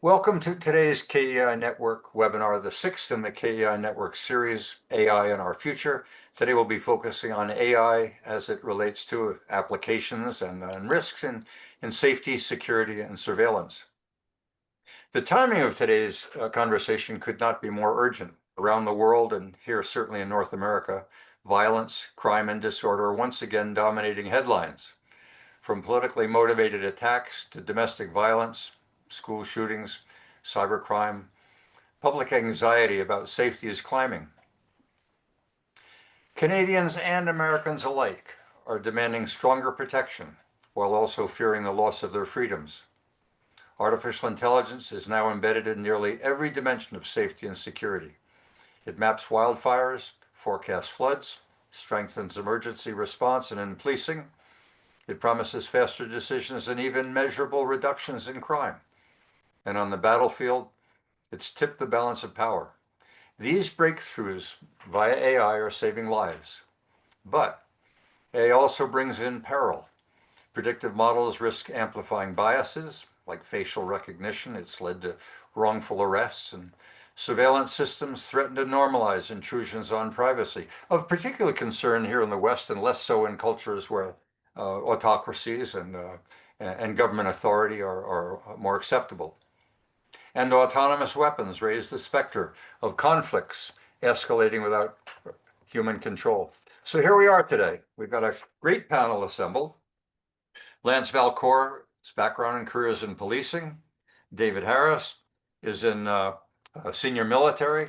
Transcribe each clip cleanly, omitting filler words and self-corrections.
Welcome to today's KEI Network webinar, the sixth in the KEI Network series, AI and Our Future. Today we'll be focusing on AI as it relates to applications and risks in safety, security, and surveillance. The timing of today's conversation could not be more urgent. Around the world, and here certainly in North America, violence, crime, and disorder are once again dominating headlines. From politically motivated attacks to domestic violence, school shootings, cybercrime, public anxiety about safety is climbing. Canadians and Americans alike are demanding stronger protection while also fearing the loss of their freedoms. Artificial intelligence is now embedded in nearly every dimension of safety and security. It maps wildfires, forecasts floods, strengthens emergency response and in policing. It promises faster decisions and even measurable reductions in crime. And on the battlefield, it's tipped the balance of power. These breakthroughs via AI are saving lives. But AI also brings in peril. Predictive models risk amplifying biases, like facial recognition. It's led to wrongful arrests, and surveillance systems threaten to normalize intrusions on privacy. Of particular concern here in the West, and less so in cultures where autocracies and government authority are more acceptable. And autonomous weapons raise the specter of conflicts escalating without human control. So here we are today. We've got a great panel assembled. Lance Valcour, his background and career is in policing. David Harries is in senior military.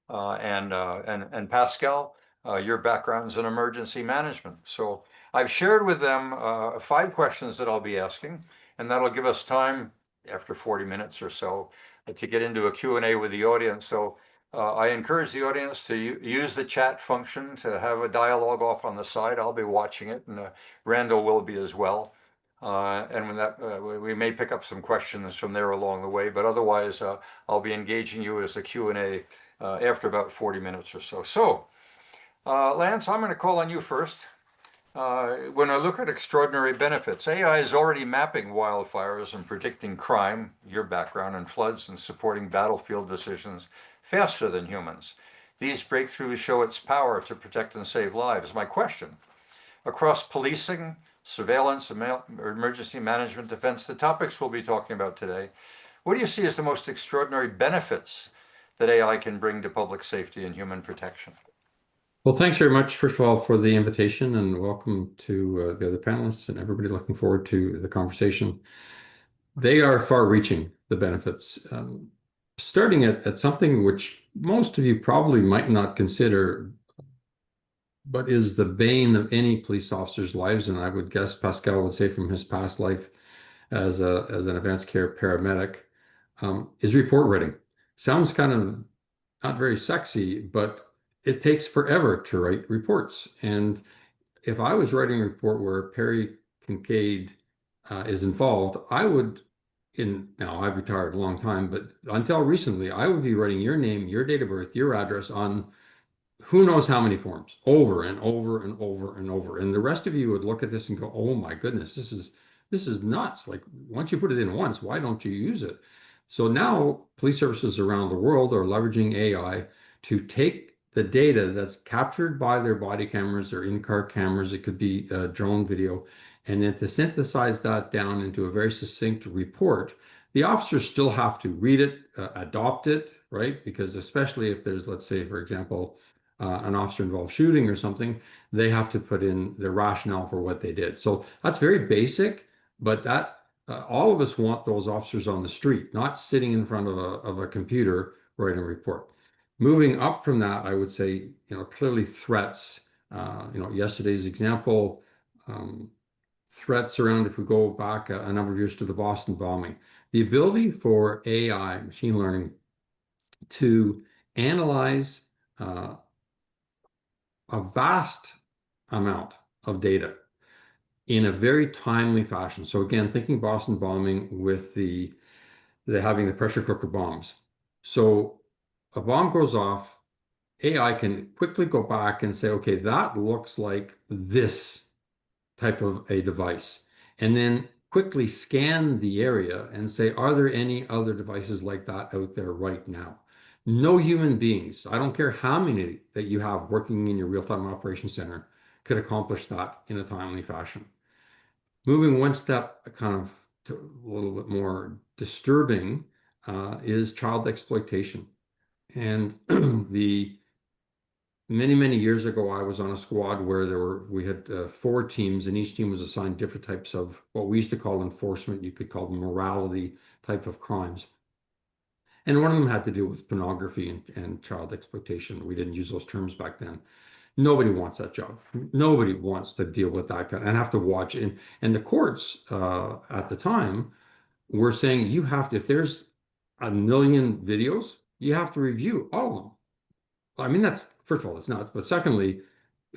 And Pascal, your background's in emergency management. So I've shared with them 5 questions that I'll be asking, and that'll give us time after 40 minutes or so to get into a Q&A with the audience. So I encourage the audience to use the chat function to have a dialogue off on the side. I'll be watching it, and Randall will be as well. And when that we may pick up some questions from there along the way, but otherwise I'll be engaging you as a Q&A after about 40 minutes or so. So, Lance, I'm going to call on you first. When I look at extraordinary benefits, AI is already mapping wildfires and predicting crime, your background in floods, and supporting battlefield decisions faster than humans. These breakthroughs show its power to protect and save lives. My question, across policing, surveillance, emergency management, defense, the topics we'll be talking about today, what do you see as the most extraordinary benefits that AI can bring to public safety and human protection? Well, thanks very much, first of all, for the invitation, and welcome to the other panelists and everybody looking forward to the conversation. They are far-reaching, the benefits, starting at something which most of you probably might not consider, but is the bane of any police officer's lives, and I would guess Pascal would say from his past life as an advanced care paramedic, is report writing. Sounds kind of not very sexy, but it takes forever to write reports. And if I was writing a report where Perry Kinkaide is involved, I would, now I've retired a long time, but until recently, I would be writing your name, your date of birth, your address on who knows how many forms, over and over and over and over. And the rest of you would look at this and go, oh my goodness, this is nuts. Like, once you put it in once, why don't you use it? So now police services around the world are leveraging AI to take the data that's captured by their body cameras, their in-car cameras, it could be drone video, and then to synthesize that down into a very succinct report. The officers still have to read it, adopt it, right? Because especially if there's, let's say, for example, an officer involved shooting or something, they have to put in the rationale for what they did. So that's very basic, but that all of us want those officers on the street, not sitting in front of a computer writing a report. Moving up from that, I would say, clearly threats, yesterday's example, threats around, if we go back a number of years to the Boston bombing, the ability for AI, machine learning, to analyze a vast amount of data in a very timely fashion. So again, thinking Boston bombing with the having the pressure cooker bombs. So a bomb goes off, AI can quickly go back and say, okay, that looks like this type of a device. And then quickly scan the area and say, are there any other devices like that out there right now? No human beings, I don't care how many that you have working in your real-time operations center, could accomplish that in a timely fashion. Moving one step kind of to a little bit more disturbing is child exploitation. And the many years ago, I was on a squad where we had 4 teams, and each team was assigned different types of what we used to call enforcement. You could call them morality type of crimes. And one of them had to do with pornography and child exploitation. We didn't use those terms back then. Nobody wants that job. Nobody wants to deal with that and have to watch it. And the courts at the time were saying you have to, if there's a million videos, you have to review all of them. I mean, that's first of all, it's nuts. But secondly,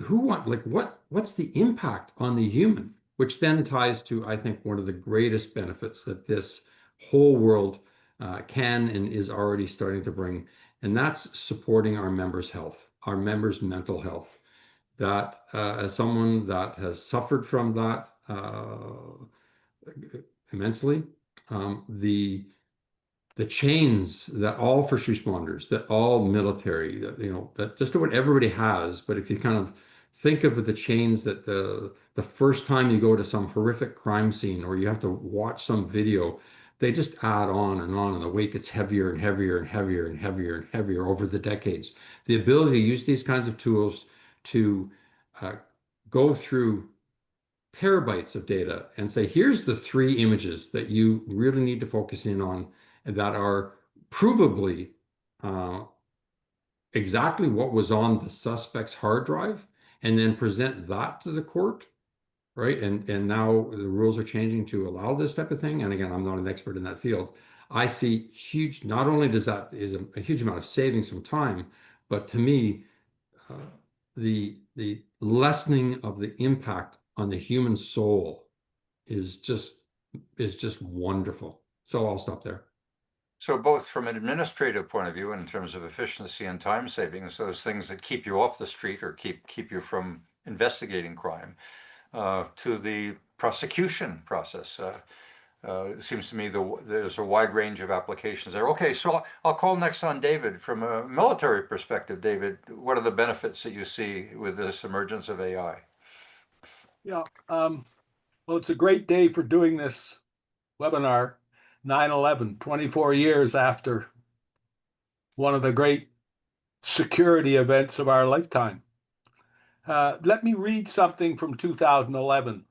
what's the impact on the human? Which then ties to, I think, one of the greatest benefits that this whole world can and is already starting to bring, and that's supporting our members' health, our members' mental health. That as someone that has suffered from that immensely, the chains that all first responders, that all military, that just what everybody has. But if you kind of think of the chains that the first time you go to some horrific crime scene or you have to watch some video, they just add on, and the weight gets heavier and heavier and heavier and heavier and heavier over the decades. The ability to use these kinds of tools to go through terabytes of data and say, here's the 3 images that you really need to focus in on that are provably exactly what was on the suspect's hard drive, and then present that to the court, right? And now the rules are changing to allow this type of thing. And again, I'm not an expert in that field. I see huge, not only is a huge amount of savings from time, but to me, the lessening of the impact on the human soul is just wonderful. So I'll stop there. So both from an administrative point of view, in terms of efficiency and time savings, those things that keep you off the street or keep you from investigating crime, to the prosecution process. It seems to me there's a wide range of applications there. Okay, so I'll call next on David. From a military perspective, David, what are the benefits that you see with this emergence of AI? Yeah, well, it's a great day for doing this webinar, 9/11, 24 years after one of the great security events of our lifetime. Let me read something from 2011,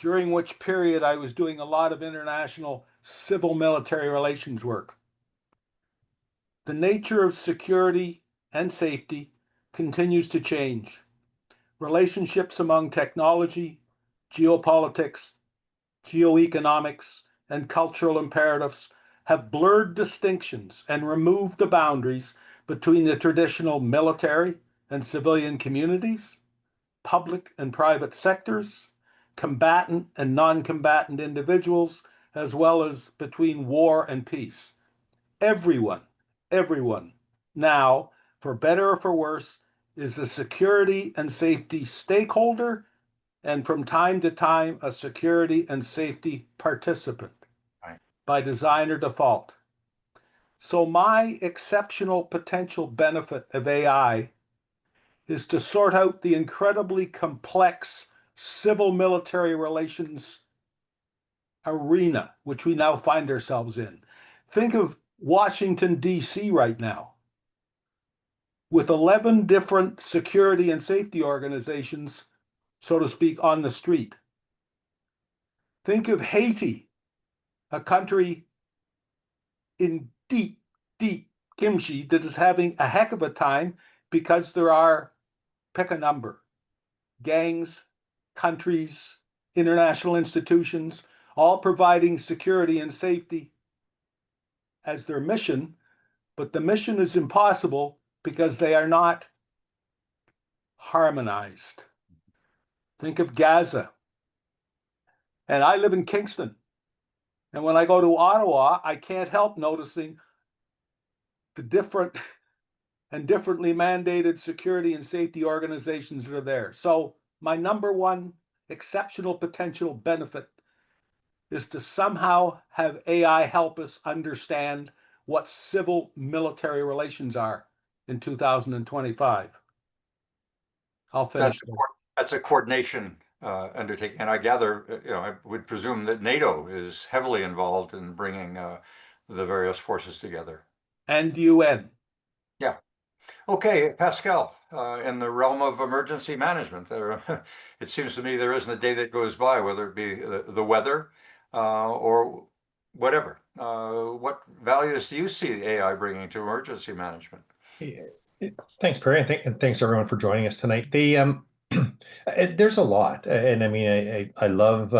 during which period I was doing a lot of international civil-military relations work. The nature of security and safety continues to change. Relationships among technology, geopolitics, geoeconomics, and cultural imperatives have blurred distinctions and removed the boundaries between the traditional military and civilian communities, public and private sectors, combatant and non-combatant individuals, as well as between war and peace. Everyone now, for better or for worse, is a security and safety stakeholder, and from time to time, a security and safety participant, Right. by design or default. So my exceptional potential benefit of AI is to sort out the incredibly complex civil-military relations arena which we now find ourselves in. Think of Washington, D.C. right now, with 11 different security and safety organizations, so to speak, on the street. Think of Haiti, a country in deep kimchi that is having a heck of a time because there are, pick a number, gangs, countries, international institutions, all providing security and safety as their mission, but the mission is impossible because they are not harmonized. Think of Gaza. And I live in Kingston. And when I go to Ottawa, I can't help noticing the different and differently mandated security and safety organizations that are there. So my number one exceptional potential benefit is to somehow have AI help us understand what civil military relations are in 2025. I'll That's finish a, there. that's a coordination undertaking, and I gather, I would presume that NATO is heavily involved in bringing the various forces together. And UN. Yeah. Okay, Pascal, in the realm of emergency management, it seems to me there isn't a day that goes by, whether it be the weather or whatever. What values do you see AI bringing to emergency management? Yeah. Thanks, Perry, and thanks everyone for joining us tonight. There's a lot, and I mean, I love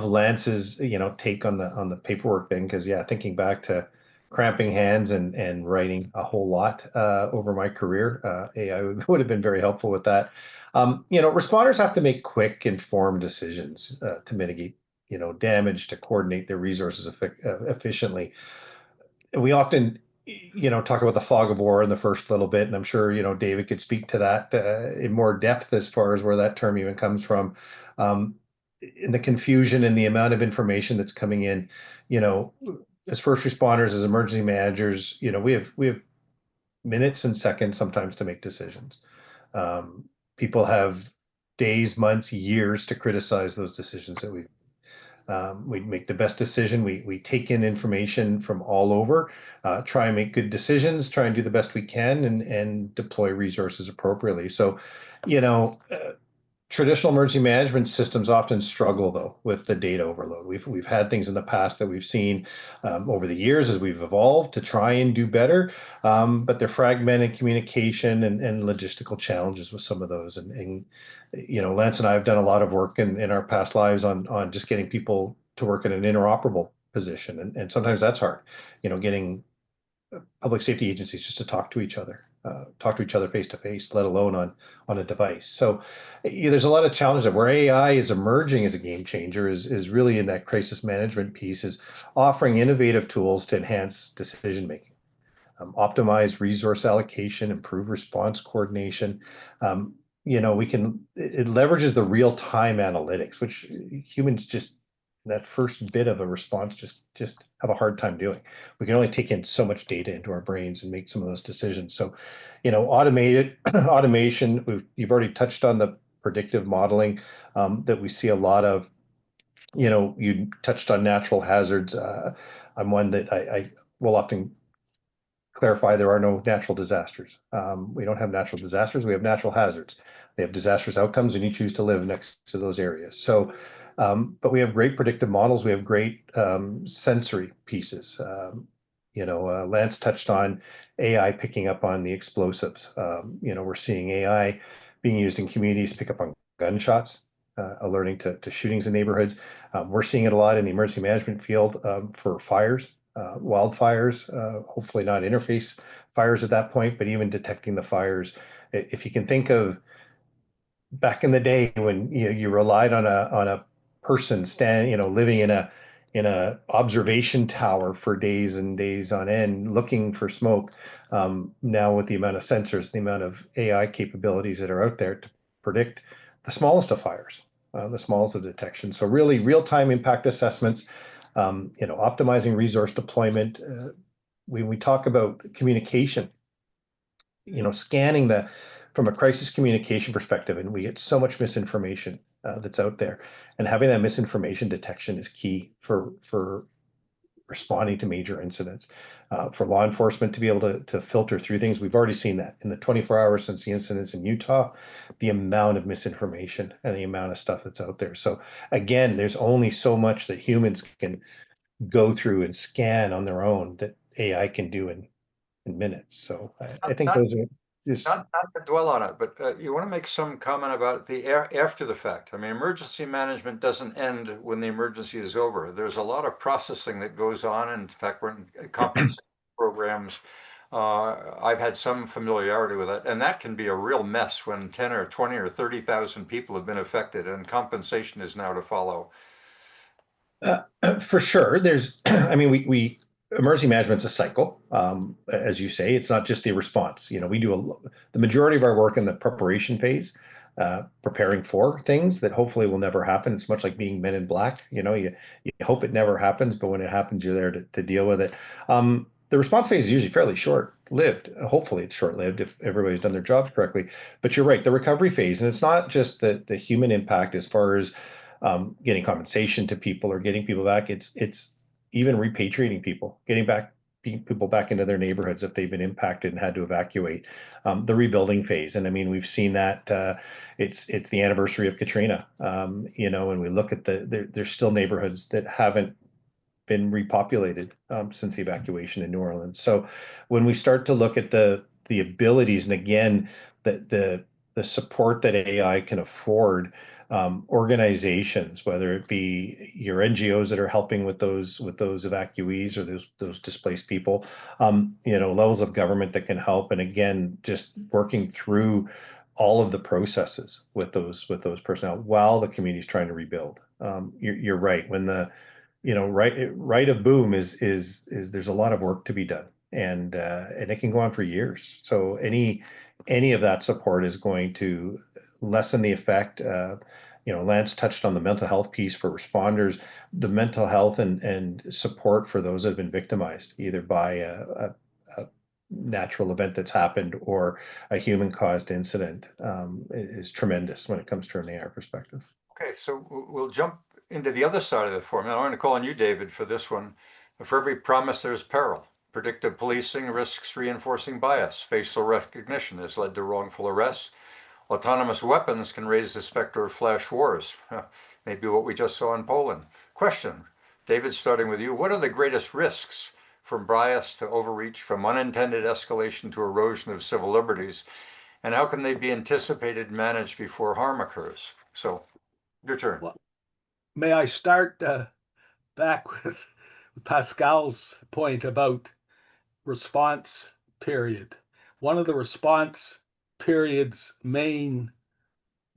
Lance's take on the paperwork thing, because yeah, thinking back to cramping hands and writing a whole lot over my career, AI would have been very helpful with that. Responders have to make quick, informed decisions to mitigate damage, to coordinate their resources efficiently. We often talk about the fog of war in the first little bit, and I'm sure David could speak to that in more depth as far as where that term even comes from. In the confusion and the amount of information that's coming in, as first responders, as emergency managers, we have minutes and seconds sometimes to make decisions. People have days, months, years to criticize those decisions that we make the best decision. We take in information from all over, try and make good decisions, try and do the best we can, and deploy resources appropriately. So, traditional emergency management systems often struggle, though, with the data overload. We've had things in the past that we've seen over the years as we've evolved to try and do better, but they're fragmented communication and logistical challenges with some of those. And Lance and I have done a lot of work in our past lives on just getting people to work in an interoperable position, and sometimes that's hard. Getting public safety agencies just to talk to each other face to face, let alone on a device. So there's a lot of challenges where AI is emerging as a game changer, is really in that crisis management piece, is offering innovative tools to enhance decision making, optimize resource allocation, improve response coordination. It leverages the real-time analytics, which humans just, that first bit of a response, just have a hard time doing. We can only take in so much data into our brains and make some of those decisions. So, automation, you've already touched on the predictive modeling that we see a lot of. You touched on natural hazards. I'm one that I will often clarify there are no natural disasters. We don't have natural disasters, we have natural hazards. They have disastrous outcomes, and you choose to live next to those areas. So, but we have great predictive models, we have great sensory pieces. Lance touched on AI picking up on the explosives. We're seeing AI being used in communities to pick up on gunshots, alerting to shootings in neighborhoods. We're seeing it a lot in the emergency management field for fires. Wildfires, hopefully not interface fires at that point, but even detecting the fires. If you can think of back in the day when you relied on a person living in a observation tower for days and days on end, looking for smoke. Now with the amount of sensors, the amount of AI capabilities that are out there to predict the smallest of fires, the smallest of detection. So really real-time impact assessments. Optimizing resource deployment. When we talk about communication, scanning from a crisis communication perspective, and we get so much misinformation that's out there, and having that misinformation detection is key for responding to major incidents. For law enforcement to be able to filter through things, we've already seen that in the 24 hours since the incidents in Utah, the amount of misinformation and the amount of stuff that's out there. So again, there's only so much that humans can go through and scan on their own that AI can do in minutes. So I think those are just not to dwell on it, but you want to make some comment about the after the fact. I mean, emergency management doesn't end when the emergency is over. There's a lot of processing that goes on. In fact, we're in compensation programs. I've had some familiarity with it, and that can be a real mess when 10 or 20 or 30,000 people have been affected, and compensation is now to follow. For sure. There's, I mean, we emergency management's a cycle. As you say, it's not just the response. We do the majority of our work in the preparation phase, preparing for things that hopefully will never happen. It's much like being Men in Black. You hope it never happens, but when it happens, you're there to deal with it. The response phase is usually fairly short-lived. Hopefully, it's short-lived if everybody's done their jobs correctly. But you're right, the recovery phase, and it's not just the human impact as far as getting compensation to people or getting people back. It's even repatriating people, getting people back into their neighborhoods if they've been impacted and had to evacuate. The rebuilding phase, and I mean, we've seen that. It's the anniversary of Katrina. And we look at there's still neighborhoods that haven't been repopulated since the evacuation in New Orleans. So when we start to look at the abilities, and again, the support that AI can afford, organizations, whether it be your NGOs that are helping with those evacuees or those displaced people, levels of government that can help, and again, just working through all of the processes with those personnel while the community is trying to rebuild. You're right. When the right of boom is there's a lot of work to be done, and it can go on for years. So any of that support is going to lessen the effect. Lance touched on the mental health piece for responders, the mental health and support for those that have been victimized either by a natural event that's happened or a human caused incident is tremendous when it comes to an AR perspective. Okay, so we'll jump into the other side of the formula. I'm going to call on you, David, for this one. For every promise, there's peril. Predictive policing risks reinforcing bias. Facial recognition has led to wrongful arrests. Autonomous weapons can raise the specter of flash wars. Maybe what we just saw in Poland. Question, David, starting with you. What are the greatest risks from bias to overreach, from unintended escalation to erosion of civil liberties? And how can they be anticipated and managed before harm occurs? So, your turn. Well, may I start back with Pascal's point about response period? One of the response period's main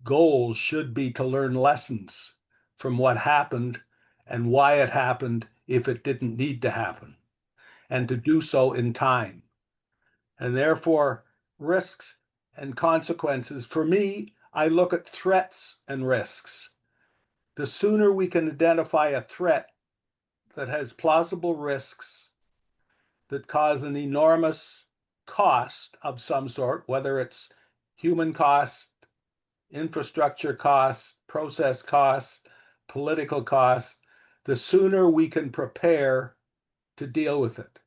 goals should be to learn lessons from what happened and why it happened if it didn't need to happen, and to do so in time. And therefore, risks and consequences. For me, I look at threats and risks. The sooner we can identify a threat that has plausible risks that cause an enormous cost of some sort, whether it's human cost, infrastructure cost, process cost, political cost, the sooner we can prepare to deal with it.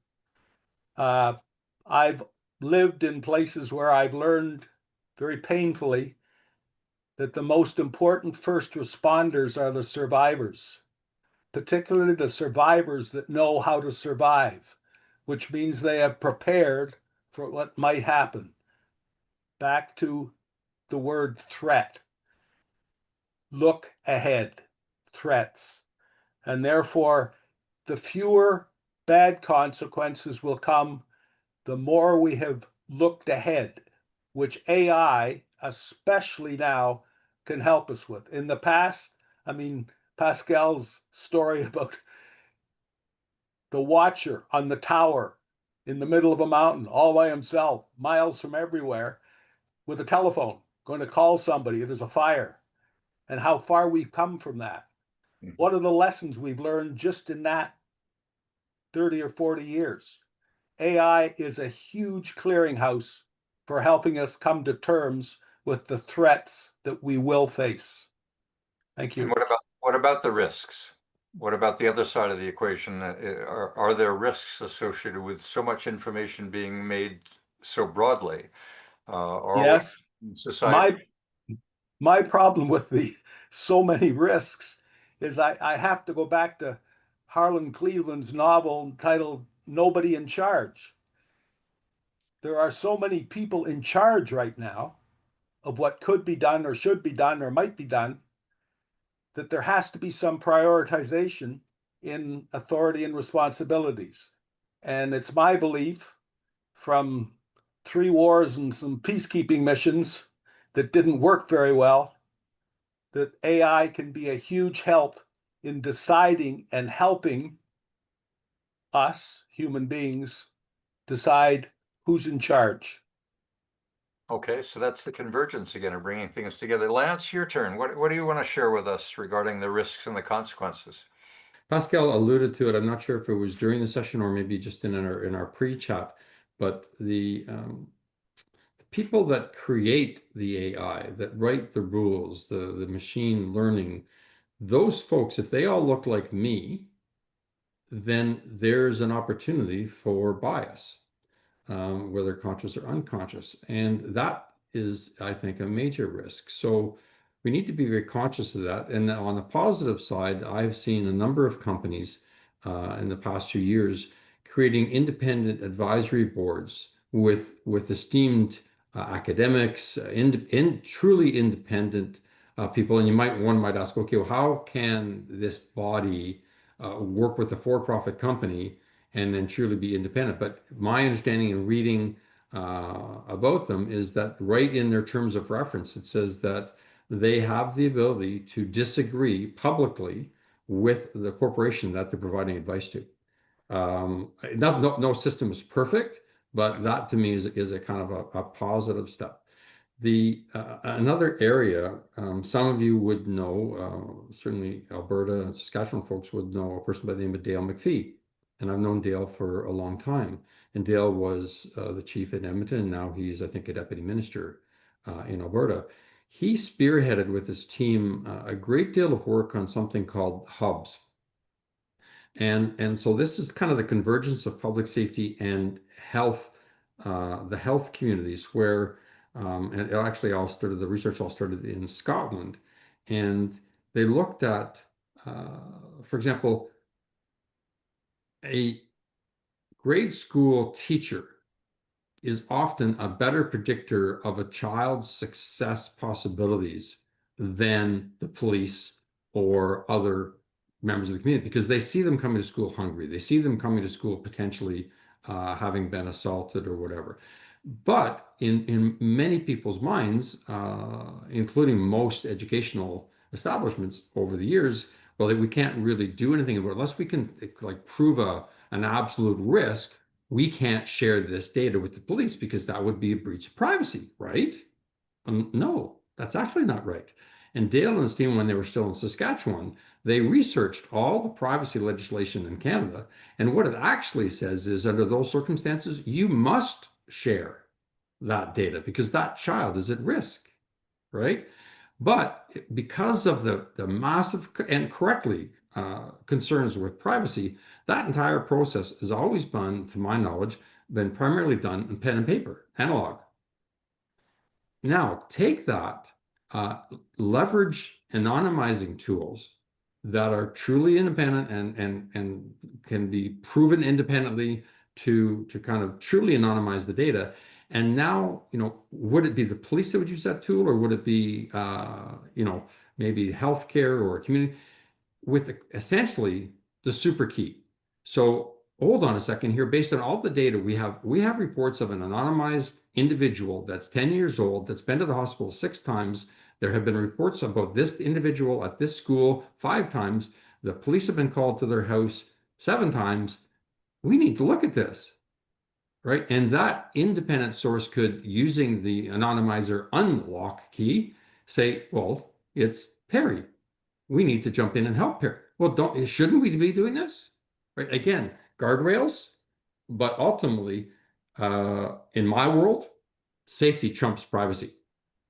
I've lived in places where I've learned very painfully that the most important first responders are the survivors, particularly the survivors that know how to survive, which means they have prepared for what might happen. Back to the word threat. Look ahead, threats. And therefore, the fewer bad consequences will come, the more we have looked ahead, which AI, especially now, can help us with. In the past, I mean, Pascal's story about the watcher on the tower in the middle of a mountain, all by himself, miles from everywhere, with a telephone, going to call somebody, there's a fire, and how far we've come from that. What are the lessons we've learned just in that 30 or 40 years? AI is a huge clearinghouse for helping us come to terms with the threats that we will face. Thank you. And what about the risks? What about the other side of the equation? Are there risks associated with so much information being made so broadly? Yes. Society. My problem with the so many risks is I have to go back to Harlan Cleveland's novel titled Nobody in Charge. There are so many people in charge right now of what could be done or should be done or might be done that there has to be some prioritization in authority and responsibilities. And it's my belief from 3 wars and some peacekeeping missions that didn't work very well that AI can be a huge help in deciding and helping us, human beings, decide who's in charge. Okay, so that's the convergence again of bringing things together. Lance, your turn. What do you want to share with us regarding the risks and the consequences? Pascal alluded to it. I'm not sure if it was during the session or maybe just in our pre-chat, but the people that create the AI, that write the rules, the machine learning, those folks, if they all look like me, then there's an opportunity for bias, whether conscious or unconscious. And that is, I think, a major risk. So we need to be very conscious of that. And on the positive side, I've seen a number of companies in the past few years creating independent advisory boards with esteemed academics, truly independent people. And one might ask, okay, well, how can this body work with a for-profit company and then truly be independent? But my understanding in reading about them is that right in their terms of reference, it says that they have the ability to disagree publicly with the corporation that they're providing advice to. No system is perfect, but that to me is a kind of a positive step. Another area, some of you would know, certainly Alberta and Saskatchewan folks would know a person by the name of Dale McPhee. And I've known Dale for a long time. And Dale was the chief in Edmonton, and now he's, I think, a deputy minister in Alberta. He spearheaded with his team a great deal of work on something called hubs. And so this is kind of the convergence of public safety and health, the health communities where, and it actually the research all started in Scotland. And they looked at, for example, a grade school teacher is often a better predictor of a child's success possibilities than the police or other members of the community, because they see them coming to school hungry. They see them coming to school potentially having been assaulted or whatever. But in many people's minds, including most educational establishments over the years, well, we can't really do anything about it unless we can like prove an absolute risk. We can't share this data with the police because that would be a breach of privacy, right? No, that's actually not right. And Dale and his team, when they were still in Saskatchewan, they researched all the privacy legislation in Canada. And what it actually says is under those circumstances, you must share that data because that child is at risk, right? But because of the massive and correctly concerns with privacy, that entire process has always been, to my knowledge, been primarily done in pen and paper, analog. Now, take that, leverage anonymizing tools that are truly independent and can be proven independently to kind of truly anonymize the data. And now, would it be the police that would use that tool, or would it be, maybe healthcare or community with essentially the super key? So hold on a second here. Based on all the data we have reports of an anonymized individual that's 10 years old, that's been to the hospital 6 times. There have been reports about this individual at this school 5 times. The police have been called to their house 7 times. We need to look at this, right? And that independent source could, using the anonymizer unlock key, say, well, it's Perry. We need to jump in and help Perry. Well, shouldn't we be doing this? Right? Again, guardrails, but ultimately, in my world, safety trumps privacy.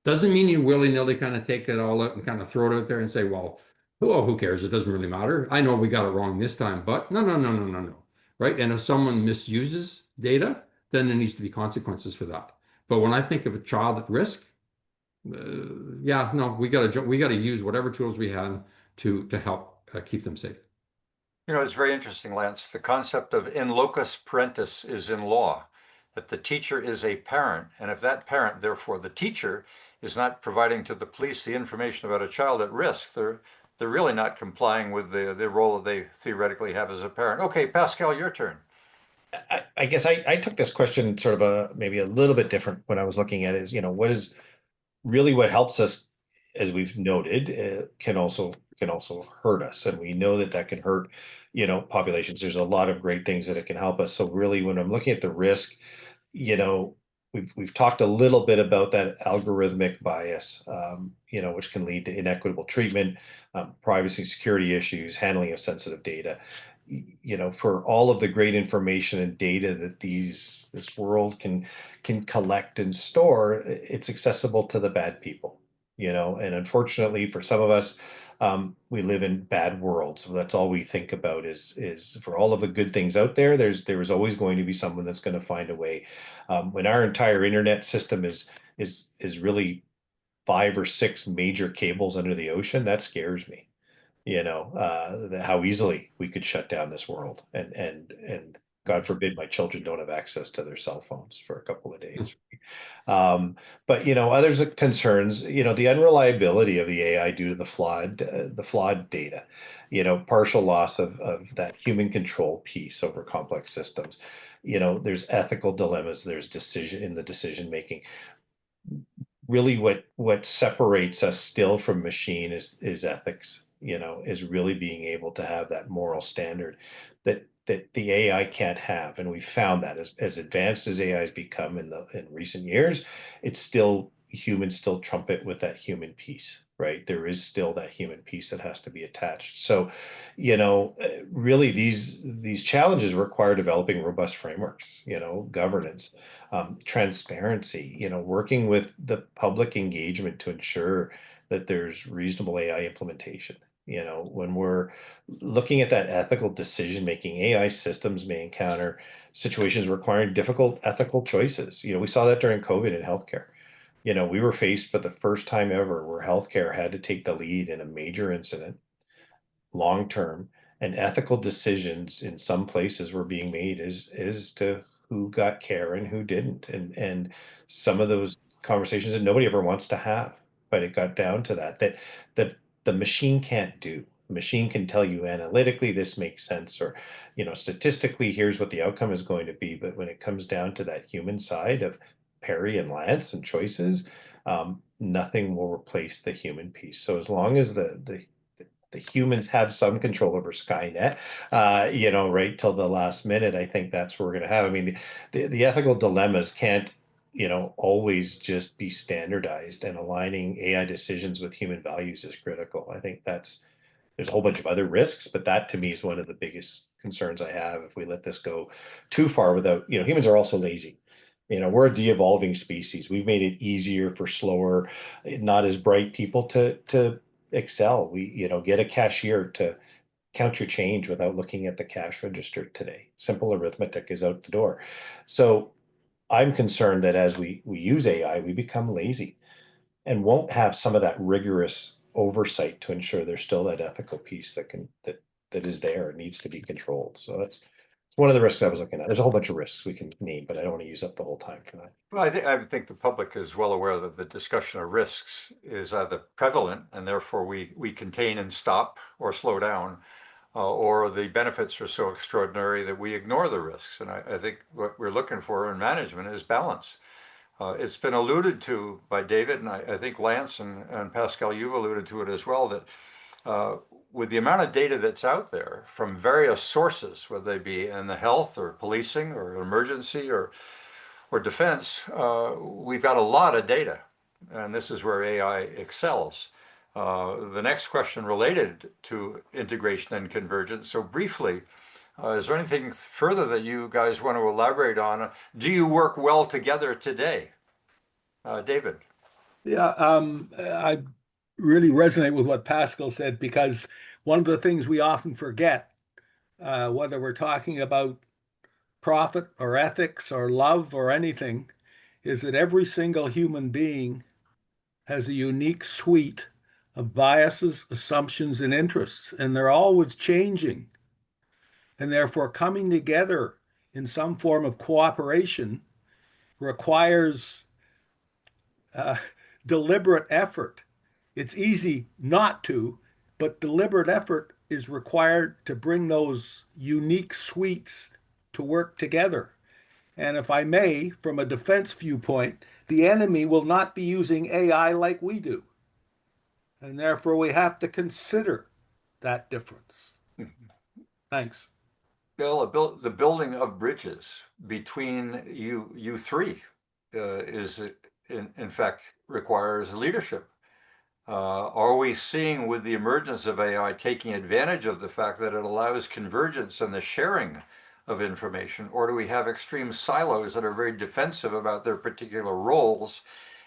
Doesn't mean you willy-nilly kind of take it all out and kind of throw it out there and say, well, who cares? It doesn't really matter. I know we got it wrong this time, but no. Right? And if someone misuses data, then there needs to be consequences for that. But when I think of a child at risk, yeah, no, we got to use whatever tools we have to help keep them safe. It's very interesting, Lance. The concept of in locus parentis is in law, that the teacher is a parent, and if that parent, therefore the teacher, is not providing to the police the information about a child at risk, they're really not complying with the role that they theoretically have as a parent. Okay, Pascal, your turn. I guess I took this question sort of maybe a little bit different when I was looking at it, is, what is really what helps us, as we've noted, can also hurt us. And we know that can hurt, populations. There's a lot of great things that it can help us. So really, when I'm looking at the risk, we've talked a little bit about that algorithmic bias, which can lead to inequitable treatment, privacy, security issues, handling of sensitive data. For all of the great information and data that this world can collect and store, it's accessible to the bad people. And unfortunately for some of us, we live in bad worlds. So that's all we think about is for all of the good things out there. There is always going to be someone that's going to find a way. When our entire internet system is really 5 or 6 major cables under the ocean, that scares me. How easily we could shut down this world, and God forbid my children don't have access to their cell phones for a couple of days. But others concerns, the unreliability of the AI due to the flawed data, partial loss of that human control piece over complex systems. There's ethical dilemmas, there's decision making. Really what separates us still from machine is ethics, is really being able to have that moral standard that the AI can't have. And we found that as advanced as AI has become in recent years, it's still humans still trump it with that human piece, right? There is still that human piece that has to be attached. So, really these challenges require developing robust frameworks, governance, transparency, working with the public engagement to ensure that there's reasonable AI implementation. When we're looking at that ethical decision making, AI systems may encounter situations requiring difficult ethical choices. We saw that during COVID in healthcare. We were faced for the first time ever where healthcare had to take the lead in a major incident, long term, and ethical decisions in some places were being made as to who got care and who didn't, and some of those conversations that nobody ever wants to have. But it got down to that the machine can't do. The machine can tell you analytically this makes sense, or statistically here's what the outcome is going to be. But when it comes down to that human side of Perry and Lance and choices, nothing will replace the human piece. So as long as the humans have some control over Skynet, right till the last minute, I think that's what we're going to have. I mean, the ethical dilemmas can't, always just be standardized, and aligning AI decisions with human values is critical. I think there's a whole bunch of other risks, but that to me is one of the biggest concerns I have if we let this go too far without, humans are also lazy. We're a de-evolving species. We've made it easier for slower, not as bright people to excel. We, get a cashier to count your change without looking at the cash register today. Simple arithmetic is out the door. So I'm concerned that as we use AI, we become lazy and won't have some of that rigorous oversight to ensure there's still that ethical piece that is there and needs to be controlled. So that's one of the risks I was looking at. There's a whole bunch of risks we can name, but I don't want to use up the whole time for that. Well, I think the public is well aware that the discussion of risks is either prevalent and therefore we contain and stop or slow down, or the benefits are so extraordinary that we ignore the risks. And I think what we're looking for in management is balance. It's been alluded to by David, and I think Lance and Pascal, you've alluded to it as well, that with the amount of data that's out there from various sources, whether they be in the health or policing or emergency or defense, we've got a lot of data, and this is where AI excels. The next question related to integration and convergence. So briefly, is there anything further that you guys want to elaborate on? Do you work well together today? David? Yeah, I really resonate with what Pascal said, because one of the things we often forget, whether we're talking about profit or ethics or love or anything, is that every single human being has a unique suite of biases, assumptions, and interests, and they're always changing. And therefore, coming together in some form of cooperation requires deliberate effort. It's easy not to, but deliberate effort is required to bring those unique suites to work together. And if I may, from a defense viewpoint, the enemy will not be using AI like we do. And therefore, we have to consider that difference. Thanks. Bill, the building of bridges between you three in fact requires leadership. Are we seeing with the emergence of AI taking advantage of the fact that it allows convergence and the sharing of information, or do we have extreme silos that are very defensive about their particular roles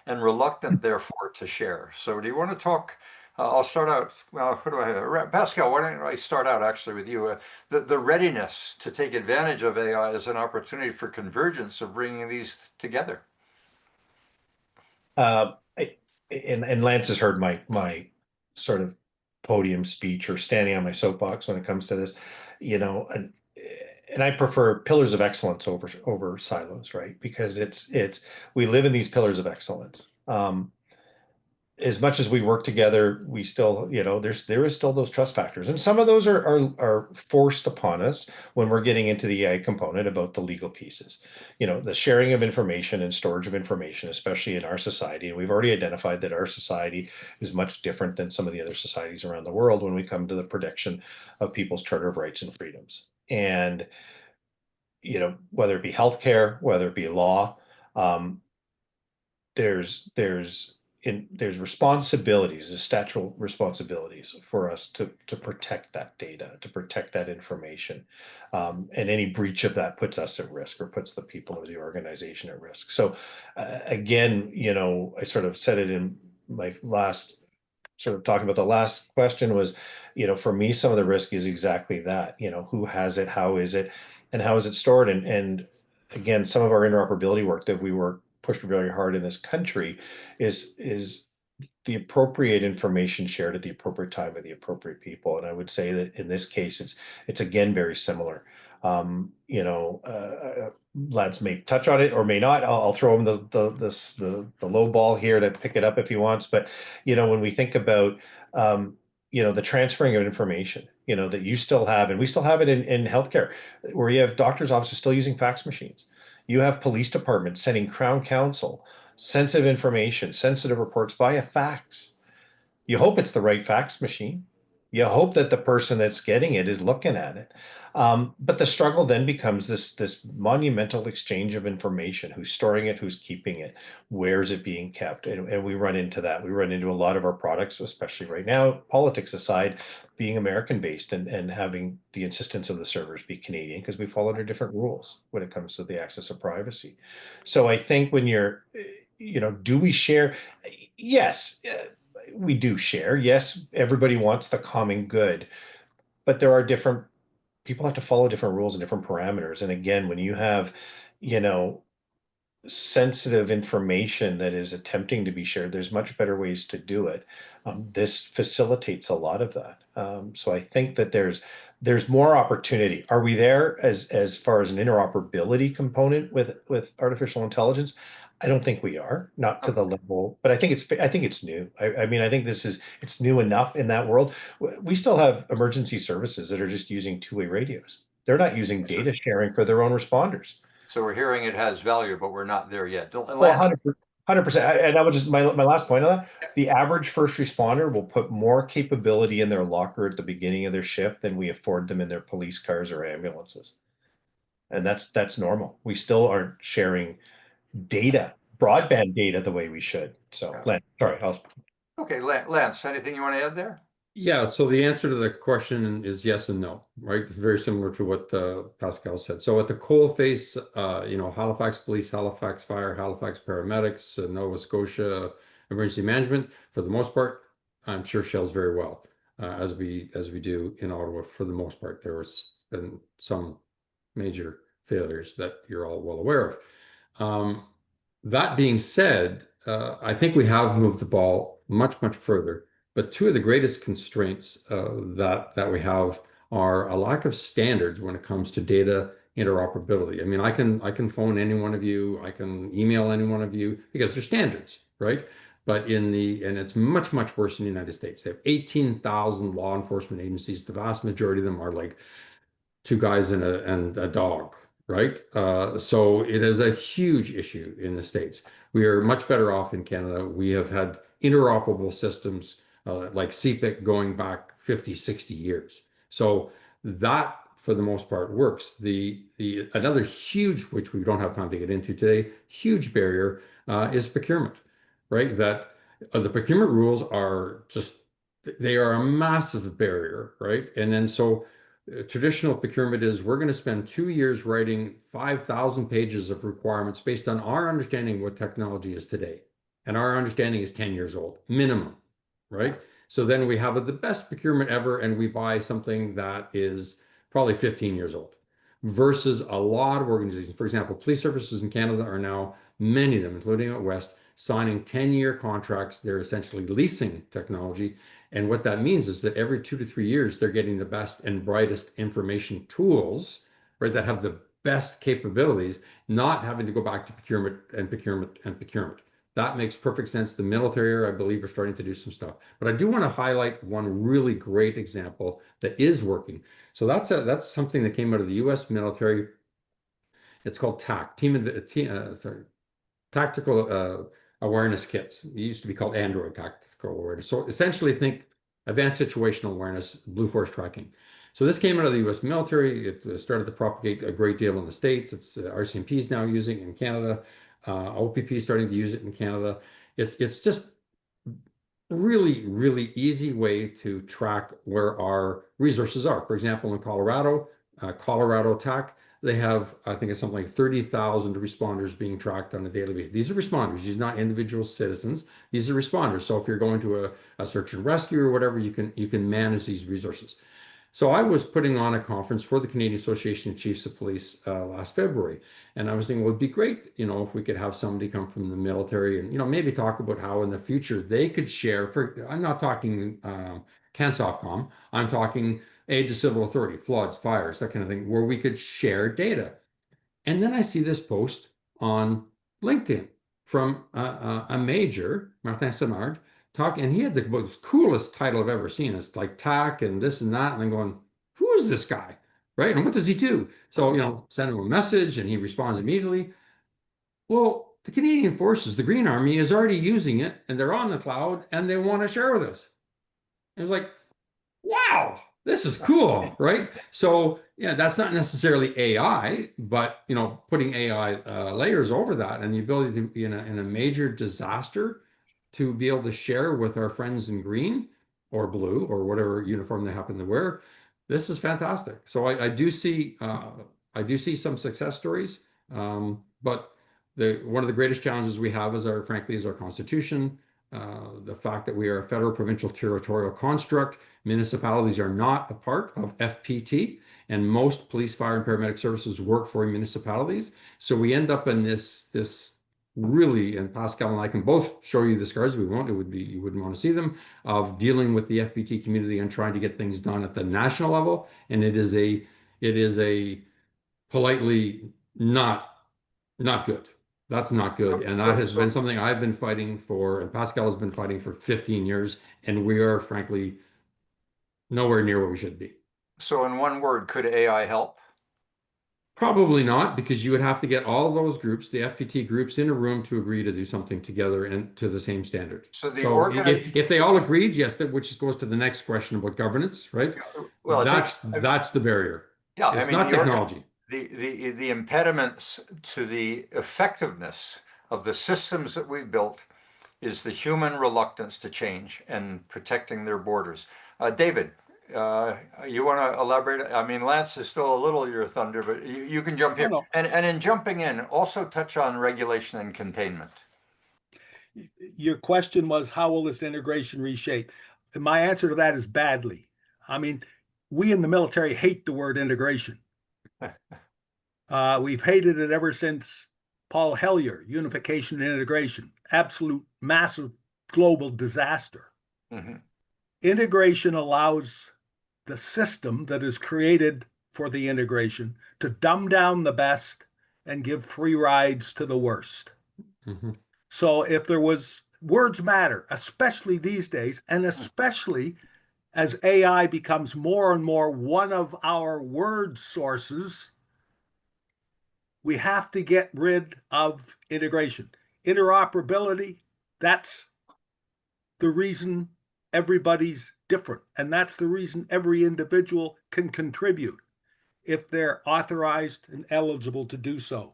and reluctant, therefore, to share? So, do you want to talk? I'll start out. Well, who do I have? Pascal, why don't I start out actually with you? The readiness to take advantage of AI as an opportunity for convergence of bringing these together. And Lance has heard my sort of podium speech or standing on my soapbox when it comes to this, and I prefer pillars of excellence over silos, right? Because it's we live in these pillars of excellence. As much as we work together, we still, there is still those trust factors, and some of those are forced upon us when we're getting into the AI component about the legal pieces, the sharing of information and storage of information, especially in our society. And we've already identified that our society is much different than some of the other societies around the world when we come to the protection of people's charter of rights and freedoms. And whether it be healthcare, whether it be law, there's responsibilities, there's statutory responsibilities for us to protect that data, to protect that information, and any breach of that puts us at risk or puts the people or the organization at risk. So again, I sort of said it in my last sort of talking about the last question was, for me, some of the risk is exactly that, who has it, how is it, and how is it stored? And again, some of our interoperability work that we were pushed very hard in this country is the appropriate information shared at the appropriate time by the appropriate people. And I would say that in this case, it's again very similar. Lads may touch on it or may not. I'll throw him the low ball here to pick it up if he wants. But when we think about the transferring of information, that you still have, and we still have it in healthcare, where you have doctors' offices still using fax machines. You have police departments sending Crown Counsel sensitive information, sensitive reports via fax. You hope it's the right fax machine. You hope that the person that's getting it is looking at it. But the struggle then becomes this monumental exchange of information: who's storing it, who's keeping it, where's it being kept, and we run into that. We run into a lot of our products, especially right now, politics aside, being American-based and having the insistence of the servers be Canadian, because we follow under different rules when it comes to the access of privacy. So I think when you're, do we share? Yes. We do share. Yes, everybody wants the common good, but there are different people have to follow different rules and different parameters. And again, when you have, sensitive information that is attempting to be shared, there's much better ways to do it. This facilitates a lot of that. So I think that there's more opportunity. Are we there as far as an interoperability component with artificial intelligence? I don't think we are, not to the level, but I think it's new. I mean, I think it's new enough in that world. We still have emergency services that are just using two-way radios. They're not using data sharing for their own responders. So we're hearing it has value, but we're not there yet. Well, 100%. And I would just my last point on that: the average first responder will put more capability in their locker at the beginning of their shift than we afford them in their police cars or ambulances, and that's normal. We still aren't sharing data, broadband data, the way we should. So, Lance, sorry. Okay, Lance, anything you want to add there? Yeah, so the answer to the question is yes and no, right? It's very similar to what Pascal said. So at the coalface, Halifax Police, Halifax Fire, Halifax Paramedics, Nova Scotia Emergency Management, for the most part, I'm sure shells very well, as we do in Ottawa for the most part. There was been some major failures that you're all well aware of. That being said, I think we have moved the ball much, much further. But two of the greatest constraints that we have are a lack of standards when it comes to data interoperability. I mean, I can phone any one of you, I can email any one of you because they're standards, right? But and it's much, much worse in the United States. They have 18,000 law enforcement agencies. The vast majority of them are like two guys and a dog, right? So it is a huge issue in the States. We are much better off in Canada. We have had interoperable systems like CPIC going back 50, 60 years. So that for the most part, works. Another huge, which we don't have time to get into today, huge barrier is procurement, right? That the procurement rules are just, they are a massive barrier, right? And then so traditional procurement is we're going to spend 2 years writing 5,000 pages of requirements based on our understanding of what technology is today. And our understanding is 10 years old, minimum, right? So then we have the best procurement ever, and we buy something that is probably 15 years old. Versus a lot of organizations, for example, police services in Canada are now, many of them, including out west, signing 10-year contracts. They're essentially leasing technology. And what that means is that every 2 to 3 years, they're getting the best and brightest information tools, right, that have the best capabilities, not having to go back to procurement and procurement and procurement. That makes perfect sense. The military, I believe, are starting to do some stuff. But I do want to highlight one really great example that is working. So that's something that came out of the U.S. military. It's called TAC, Tactical Awareness Kits. It used to be called Android Tactical Awareness. So essentially, think advanced situational awareness, blue force tracking. So this came out of the U.S. military. It started to propagate a great deal in the States. It's RCMP is now using it in Canada. OPP is starting to use it in Canada. It's just really, really easy way to track where our resources are. For example, in Colorado, Colorado TAC, they have, I think it's something like 30,000 responders being tracked on a daily basis. These are responders. These are not individual citizens. These are responders. So if you're going to a search and rescue or whatever, you can manage these resources. So I was putting on a conference for the Canadian Association of Chiefs of Police last February, and I was thinking, well, it'd be great, if we could have somebody come from the military and, maybe talk about how in the future they could share. I'm not talking CanSoftCom, I'm talking aid to civil authority, floods, fires, that kind of thing, where we could share data. And then I see this post on LinkedIn from a major, Martin Simard, and he had the most coolest title I've ever seen. It's like TAC and this and that. And I'm going, who is this guy? Right? And what does he do? So, send him a message and he responds immediately. Well, the Canadian Forces, the Green Army, is already using it and they're on the cloud and they want to share with us. It was like, wow, this is cool, right? So yeah, that's not necessarily AI, but putting AI layers over that and the ability to, in a major disaster, to be able to share with our friends in green or blue or whatever uniform they happen to wear, this is fantastic. So I do see some success stories, but one of the greatest challenges we have is frankly our Constitution. The fact that we are a federal, provincial, territorial construct. Municipalities are not a part of FPT, and most police, fire, and paramedic services work for municipalities. So we end up in this really, and Pascal and I can both show you the scars. You wouldn't want to see them, of dealing with the FPT community and trying to get things done at the national level. And it is a politely not good. That's not good. And that has been something I've been fighting for, and Pascal has been fighting for 15 years, and we are frankly nowhere near where we should be. So in one word, could AI help? Probably not, because you would have to get all those groups, the FPT groups, in a room to agree to do something together and to the same standard. So if they all agreed, yes, which goes to the next question about governance, right? Well, that's the barrier. Yeah, it's not technology. The impediments to the effectiveness of the systems that we've built is the human reluctance to change and protecting their borders. David, you want to elaborate? I mean, Lance is still a little your thunder, but you can jump in. No. And in jumping in, also touch on regulation and containment. Your question was, how will this integration reshape? And my answer to that is badly. I mean, we in the military hate the word integration. We've hated it ever since Paul Hellyer, unification and integration, absolute massive global disaster. Mm-hmm. Integration allows the system that is created for the integration to dumb down the best and give free rides to the worst. Mm-hmm. So if there was, words matter, especially these days, and especially as AI becomes more and more one of our word sources, we have to get rid of integration. Interoperability, that's the reason everybody's different. And that's the reason every individual can contribute. if they're authorized and eligible to do so.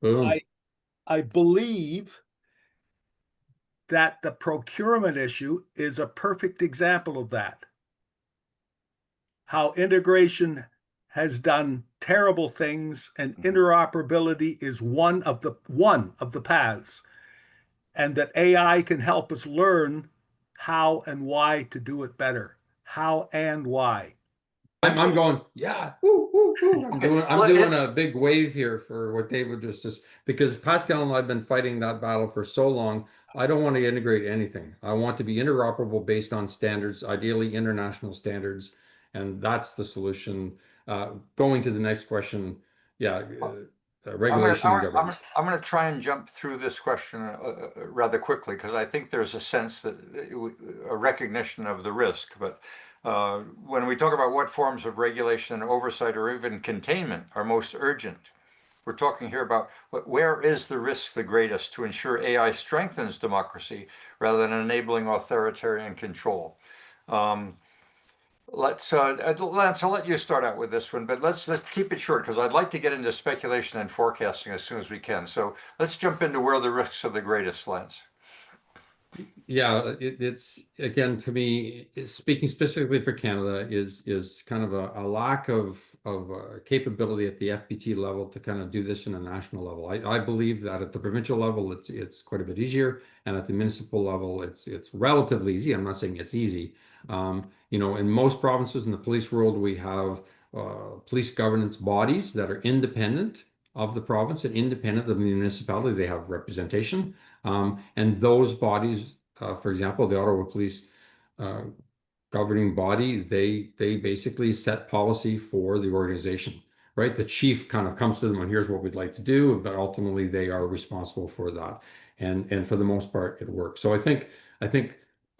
Boom. I believe that the procurement issue is a perfect example of that. How integration has done terrible things, and interoperability is one of the paths, and that AI can help us learn how and why to do it better. How and why. I'm going, yeah, woo, woo, woo. I'm Well, doing a big wave here for what David just because Pascal and I have been fighting that battle for so long. I don't want to integrate anything. I want to be interoperable based on standards, ideally international standards, and that's the solution. Going to the next question, yeah, regulation and governance. I'm gonna try and jump through this question rather quickly because I think there's a sense that a recognition of the risk. But when we talk about what forms of regulation and oversight or even containment are most urgent, we're talking here about where is the risk the greatest to ensure AI strengthens democracy rather than enabling authoritarian control. Lance, I'll let you start out with this one, but let's keep it short because I'd like to get into speculation and forecasting as soon as we can. So let's jump into where the risks are the greatest, Lance. Yeah, it's again to me, speaking specifically for Canada, is kind of a lack of capability at the FPT level to kind of do this in a national level. I believe that at the provincial level, it's quite a bit easier, and at the municipal level, it's relatively easy. I'm not saying it's easy. In most provinces in the police world, we have police governance bodies that are independent of the province and independent of the municipality. They have representation. And those bodies, for example, the Ottawa Police governing body, they basically set policy for the organization, right? The chief kind of comes to them and here's what we'd like to do, but ultimately they are responsible for that. And for the most part, it works. So I think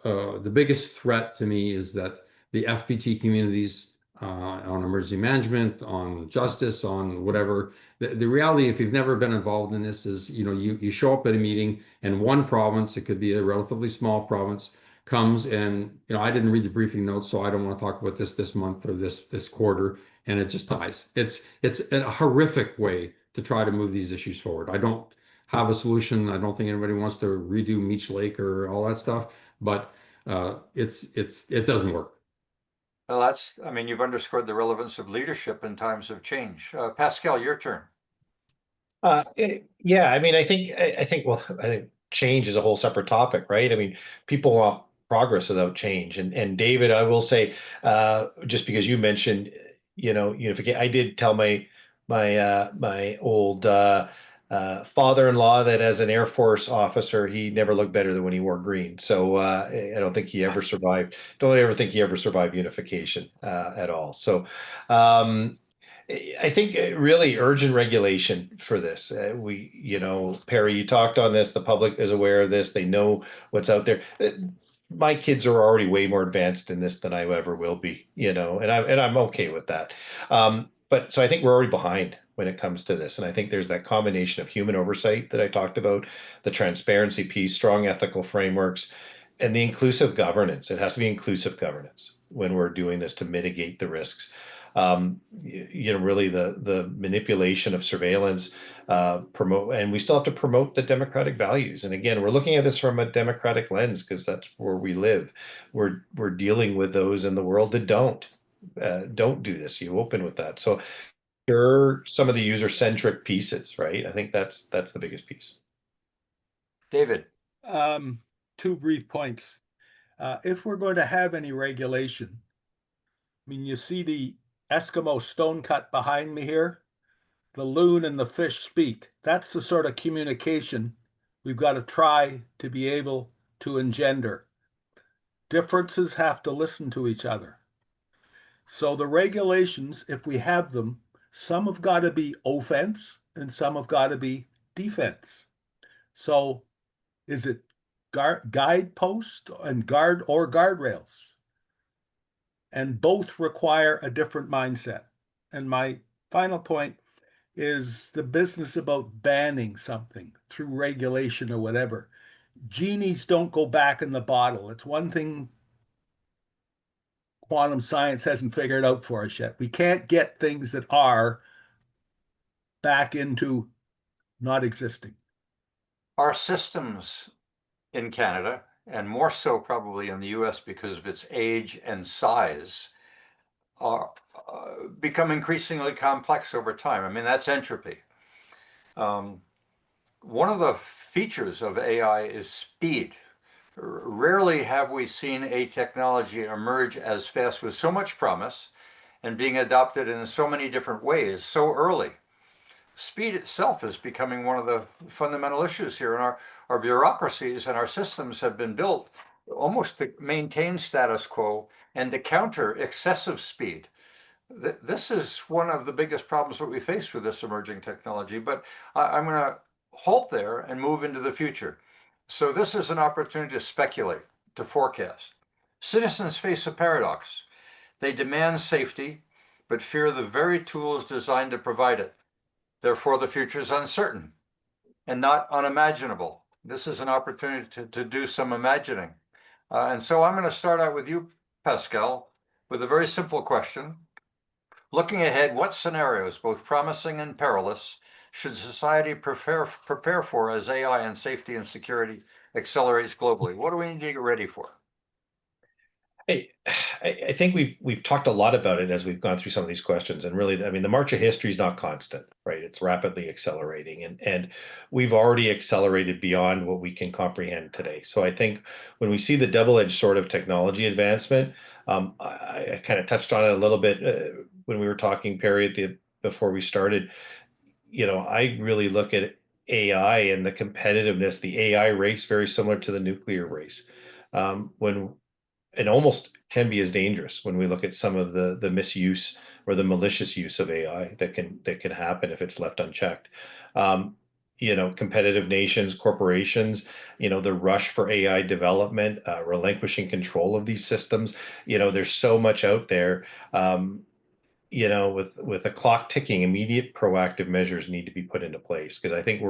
the biggest threat to me is that the FPT communities on emergency management, on justice, on whatever. The reality, if you've never been involved in this, is you show up at a meeting and one province, it could be a relatively small province, comes and I didn't read the briefing notes, so I don't want to talk about this month or this quarter, and it just dies. It's a horrific way to try to move these issues forward. I don't have a solution. I don't think anybody wants to redo Meech Lake or all that stuff, but it doesn't work. Well, you've underscored the relevance of leadership in times of change. Pascal, your turn. Yeah, I think change is a whole separate topic, right? I mean, people want progress without change. And David, I will say, just because you mentioned, unification, I did tell my old father-in-law that as an Air Force officer, he never looked better than when he wore green. So I don't think he ever survived. Don't ever think he ever survived unification at all. So. I think really urgent regulation for this. Perry, you talked on this. The public is aware of this. They know what's out there. My kids are already way more advanced in this than I ever will be, and I'm okay with that. But so I think we're already behind when it comes to this. And I think there's that combination of human oversight that I talked about, the transparency piece, strong ethical frameworks, and the inclusive governance. It has to be inclusive governance when we're doing this to mitigate the risks. Really the manipulation of surveillance, and we still have to promote the democratic values. And again, we're looking at this from a democratic lens because that's where we live. We're dealing with those in the world that don't do this. You open with that. So here are some of the user-centric pieces, right? I think that's the biggest piece. David. Two brief points. If we're going to have any regulation, you see the Eskimo stone cut behind me here, the loon and the fish speak. That's the sort of communication we've got to try to be able to engender. Differences have to listen to each other. So the regulations, if we have them, some have got to be offense and some have got to be defense. So is it guidepost and guardrails? And both require a different mindset. And my final point is the business about banning something through regulation or whatever. Genies don't go back in the bottle. It's one thing quantum science hasn't figured out for us yet. We can't get things that are back into not existing. Our systems in Canada, and more so probably in the US because of its age and size, are become increasingly complex over time. I mean, that's entropy. One of the features of AI is speed. Rarely have we seen a technology emerge as fast with so much promise and being adopted in so many different ways so early. Speed itself is becoming one of the fundamental issues here, and our bureaucracies and our systems have been built almost to maintain status quo and to counter excessive speed. This is one of the biggest problems that we face with this emerging technology, but I'm going to halt there and move into the future. So this is an opportunity to speculate, to forecast. Citizens face a paradox. They demand safety, but fear the very tools designed to provide it. Therefore, the future is uncertain and not unimaginable. This is an opportunity to do some imagining. And so I'm going to start out with you, Pascal, with a very simple question. Looking ahead, what scenarios, both promising and perilous, should society prepare for as AI and safety and security accelerates globally? What do we need to get ready for? Hey, I think we've talked a lot about it as we've gone through some of these questions, and really, I mean, the march of history is not constant, right? It's rapidly accelerating, and we've already accelerated beyond what we can comprehend today. So I think when we see the double-edged sword of technology advancement, I kind of touched on it a little bit when we were talking, Perry, before we started. I really look at AI and the competitiveness, the AI race, very similar to the nuclear race. When it almost can be as dangerous when we look at some of the misuse or the malicious use of AI that can happen if it's left unchecked. Competitive nations, corporations, the rush for AI development, relinquishing control of these systems. There's so much out there. With a clock ticking, immediate proactive measures need to be put into place, because I think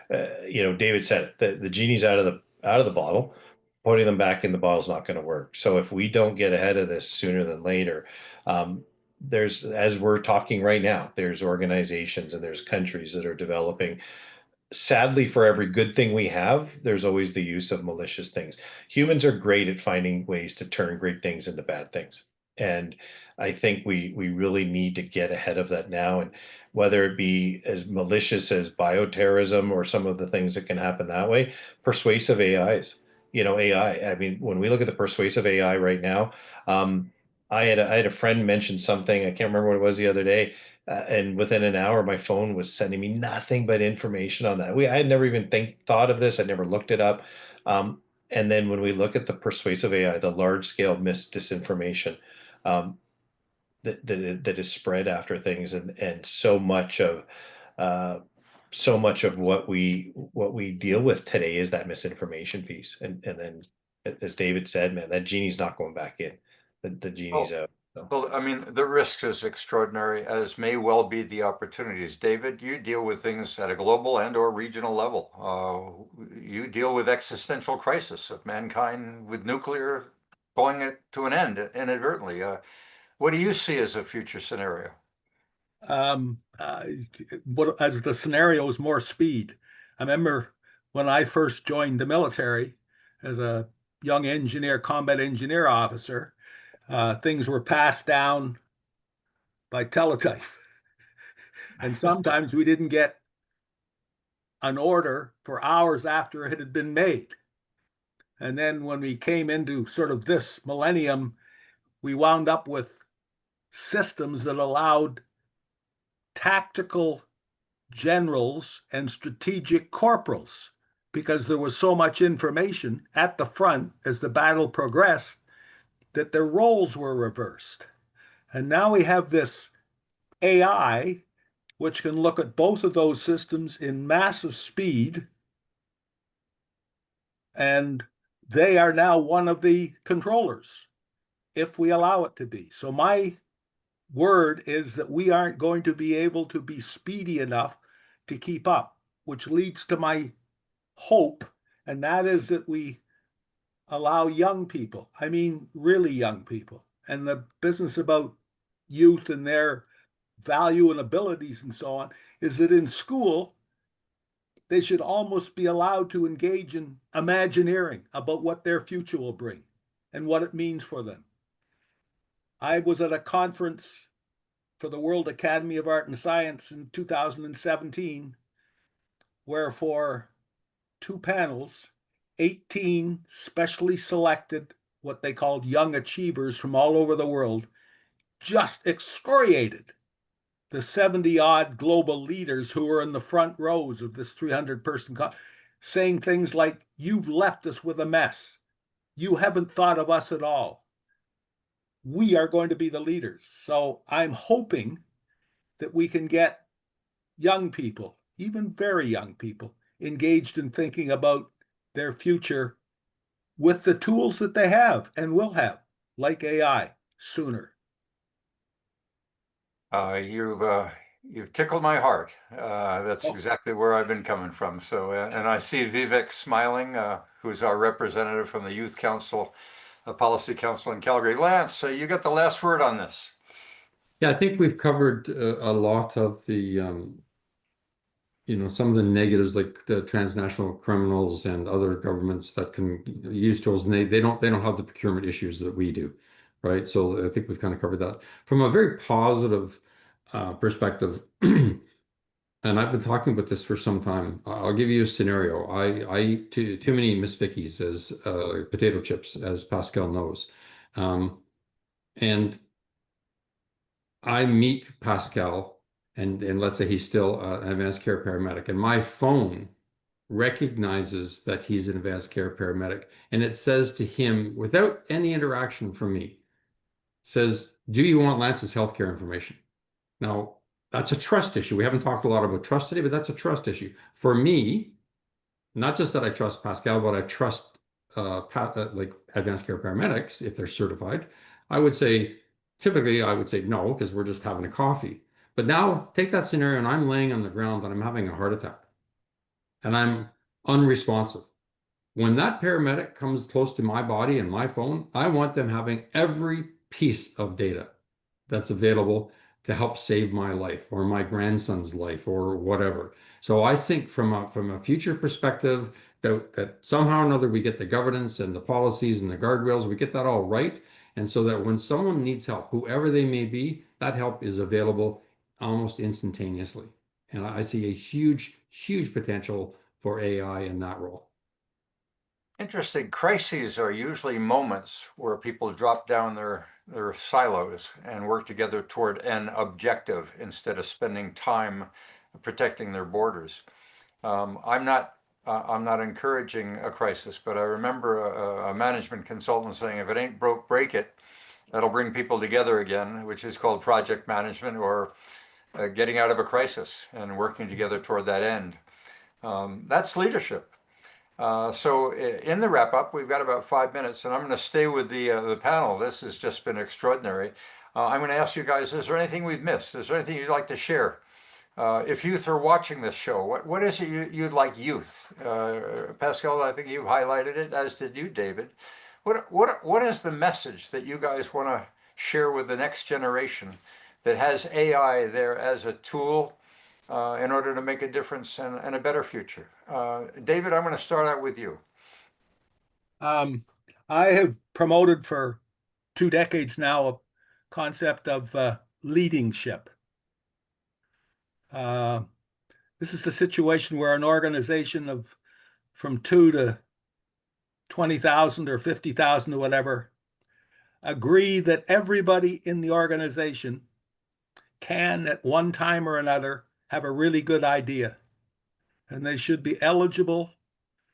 David said it, the genie's out of the bottle. Putting them back in the bottle is not going to work. So if we don't get ahead of this sooner than later, as we're talking right now, there's organizations and there's countries that are developing. Sadly, for every good thing we have, there's always the use of malicious things. Humans are great at finding ways to turn great things into bad things. And I think we really need to get ahead of that now. And whether it be as malicious as bioterrorism or some of the things that can happen that way, persuasive AIs. AI. I mean, when we look at the persuasive AI right now, I had a friend mention something. I can't remember what it was the other day, and within an hour, my phone was sending me nothing but information on that. I had never even thought of this. I never looked it up. And then when we look at the persuasive AI, the large scale disinformation that is spread after things, and so much of what we deal with today is that misinformation piece. And then, as David said, man, that genie's not going back in. The genie's out. So. Well, I mean, the risk is extraordinary, as may well be the opportunities. David, you deal with things at a global and or regional level. You deal with existential crisis of mankind with nuclear going it to an end inadvertently. What do you see as a future scenario? As the scenario is more speed. I remember when I first joined the military as a young engineer, combat engineer officer, things were passed down by teletype. And sometimes we didn't get an order for hours after it had been made. And then when we came into sort of this millennium, we wound up with systems that allowed tactical generals and strategic corporals, because there was so much information at the front as the battle progressed, that their roles were reversed. And now we have this AI, which can look at both of those systems in massive speed, and they are now one of the controllers, if we allow it to be. So my word is that we aren't going to be able to be speedy enough to keep up, which leads to my hope, and that is that we allow young people, I mean really young people, and the business about youth and their value and abilities and so on is that in school, they should almost be allowed to engage in imagineering about what their future will bring and what it means for them. I was at a conference for the World Academy of Art and Science in 2017, where for two panels, 18 specially selected, what they called young achievers from all over the world, just excoriated the 70 odd global leaders who were in the front rows of this 300-person saying things like, "You've left us with a mess. You haven't thought of us at all. We are going to be the leaders." So I'm hoping that we can get young people, even very young people, engaged in thinking about their future with the tools that they have and will have, like AI, sooner. You've tickled my heart. That's Oh, exactly where I've been coming from. So, and I see Vivek smiling, who's our representative from the Youth Council, Policy Council in Calgary. Lance, you got the last word on this. Yeah, I think we've covered a lot of the some of the negatives, like the transnational criminals and other governments that can use tools, and they don't have the procurement issues that we do, right? So I think we've kind of covered that from a very positive perspective. And I've been talking about this for some time. I'll give you a scenario. I eat too many Miss Vickies as potato chips, as Pascal knows, and I meet Pascal, and let's say he's still an advanced care paramedic, and my phone recognizes that he's an advanced care paramedic, and it says to him, without any interaction from me, says, "Do you want Lance's healthcare information?" Now, that's a trust issue. We haven't talked a lot about trust today, but that's a trust issue. For me, not just that I trust Pascal, but I trust like advanced care paramedics if they're certified. I would say, typically, I would say no, because we're just having a coffee. But now take that scenario and I'm laying on the ground and I'm having a heart attack and I'm unresponsive. When that paramedic comes close to my body and my phone, I want them having every piece of data that's available to help save my life or my grandson's life or whatever. So I think from a future perspective that somehow or another we get the governance and the policies and the guardrails, we get that all right. And so that when someone needs help, whoever they may be, that help is available almost instantaneously. And I see a huge, huge potential for AI in that role. Interesting. Crises are usually moments where people drop down their silos and work together toward an objective instead of spending time protecting their borders. I'm not encouraging a crisis, but I remember a management consultant saying, "If it ain't broke, break it." That'll bring people together again, which is called project management or getting out of a crisis and working together toward that end. That's leadership. So in the wrap up, we've got about 5 minutes, and I'm going to stay with the panel. This has just been extraordinary. I'm going to ask you guys: is there anything we've missed? Is there anything you'd like to share? If youth are watching this show, what is it you'd like youth? Pascal, I think you've highlighted it, as did you, David. What is the message that you guys want to share with the next generation that has AI there as a tool in order to make a difference and a better future? David, I'm going to start out with you. I have promoted for 2 decades now a concept of leadingship. This is a situation where an organization of from 2 to 20,000 or 50,000 or whatever agree that everybody in the organization can at one time or another have a really good idea, and they should be eligible.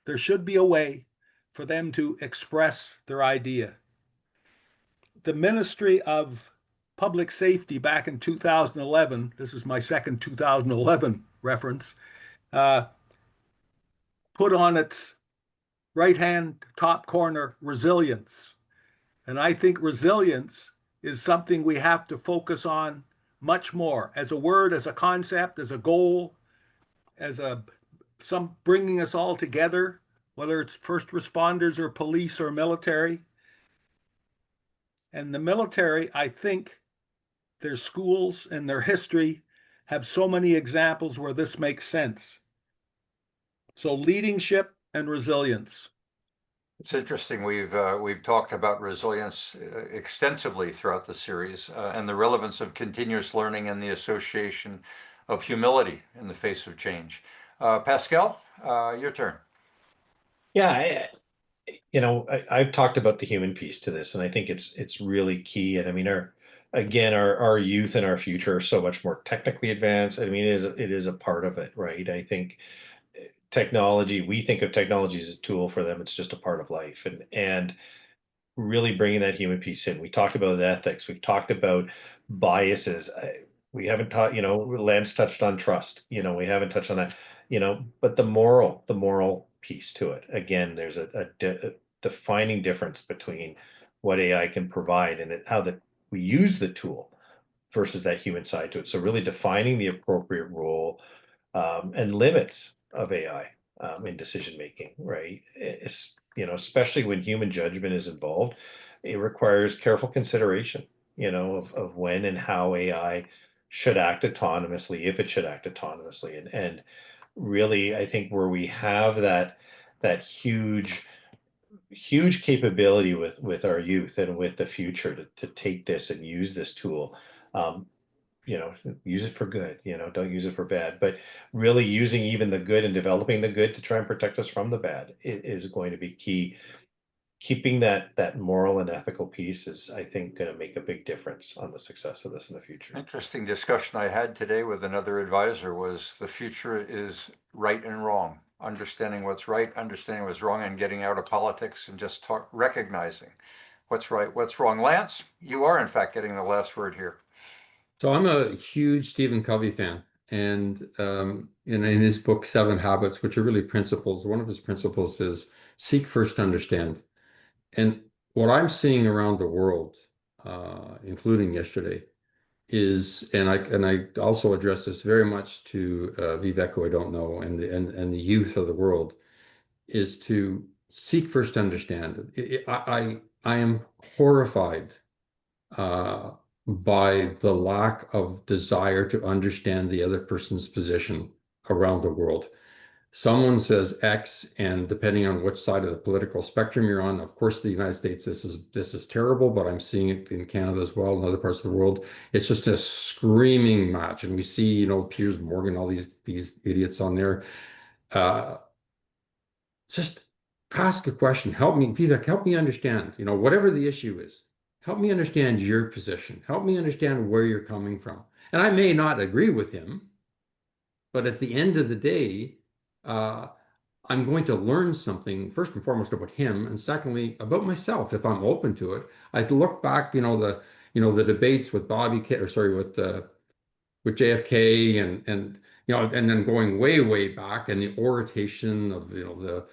There should be a way for them to express their idea. The Ministry of Public Safety back in 2011, this is my second 2011 reference, put on its right-hand top corner resilience. And I think resilience is something we have to focus on much more as a word, as a concept, as a goal, as some bringing us all together, whether it's first responders or police or military. And the military, I think their schools and their history have so many examples where this makes sense. So leadership and resilience. It's interesting. We've talked about resilience extensively throughout the series and the relevance of continuous learning and the association of humility in the face of change. Pascal, your turn. Yeah, I've talked about the human piece to this, and I think it's really key. And I mean, our youth and our future are so much more technically advanced. I mean, it is a part of it, right? I think technology, we think of technology as a tool. For them, it's just a part of life, and really bringing that human piece in. We talked about ethics. We've talked about biases. We haven't taught, Lance touched on trust. We haven't touched on that, but the moral piece to it. Again, there's a defining difference between what AI can provide and how we use the tool versus that human side to it. So really defining the appropriate role and limits of AI in decision making, right? Especially when human judgment is involved, it requires careful consideration, of when and how AI should act autonomously, if it should act autonomously, and really, I think where we have that huge capability with our youth and with the future to take this and use this tool. Um, use it for good, don't use it for bad, but really using even the good and developing the good to try and protect us from the bad is going to be key. Keeping that moral and ethical piece is, I think, going to make a big difference on the success of this in the future. Interesting discussion I had today with another advisor was the future is right and wrong. Understanding what's right, understanding what's wrong, and getting out of politics and just recognizing what's right, what's wrong. Lance, you are in fact getting the last word here. So I'm a huge Stephen Covey fan, and in his book Seven Habits, which are really principles, one of his principles is seek first to understand. And what I'm seeing around the world, including yesterday, is, and I also address this very much to Vivek, who I don't know, and the youth of the world, is to seek first to understand. I am horrified by the lack of desire to understand the other person's position around the world. Someone says X, and depending on which side of the political spectrum you're on, of course, the United States, this is terrible, but I'm seeing it in Canada as well, and other parts of the world. It's just a screaming match, and we see, Piers Morgan, all these idiots on there. Just ask a question. Help me, Vivek, help me understand. Whatever the issue is, help me understand your position. Help me understand where you're coming from. And I may not agree with him, but at the end of the day, I'm going to learn something, first and foremost, about him, and secondly, about myself, if I'm open to it. I look back, the debates with with JFK and then going way, way back, and the oration of, the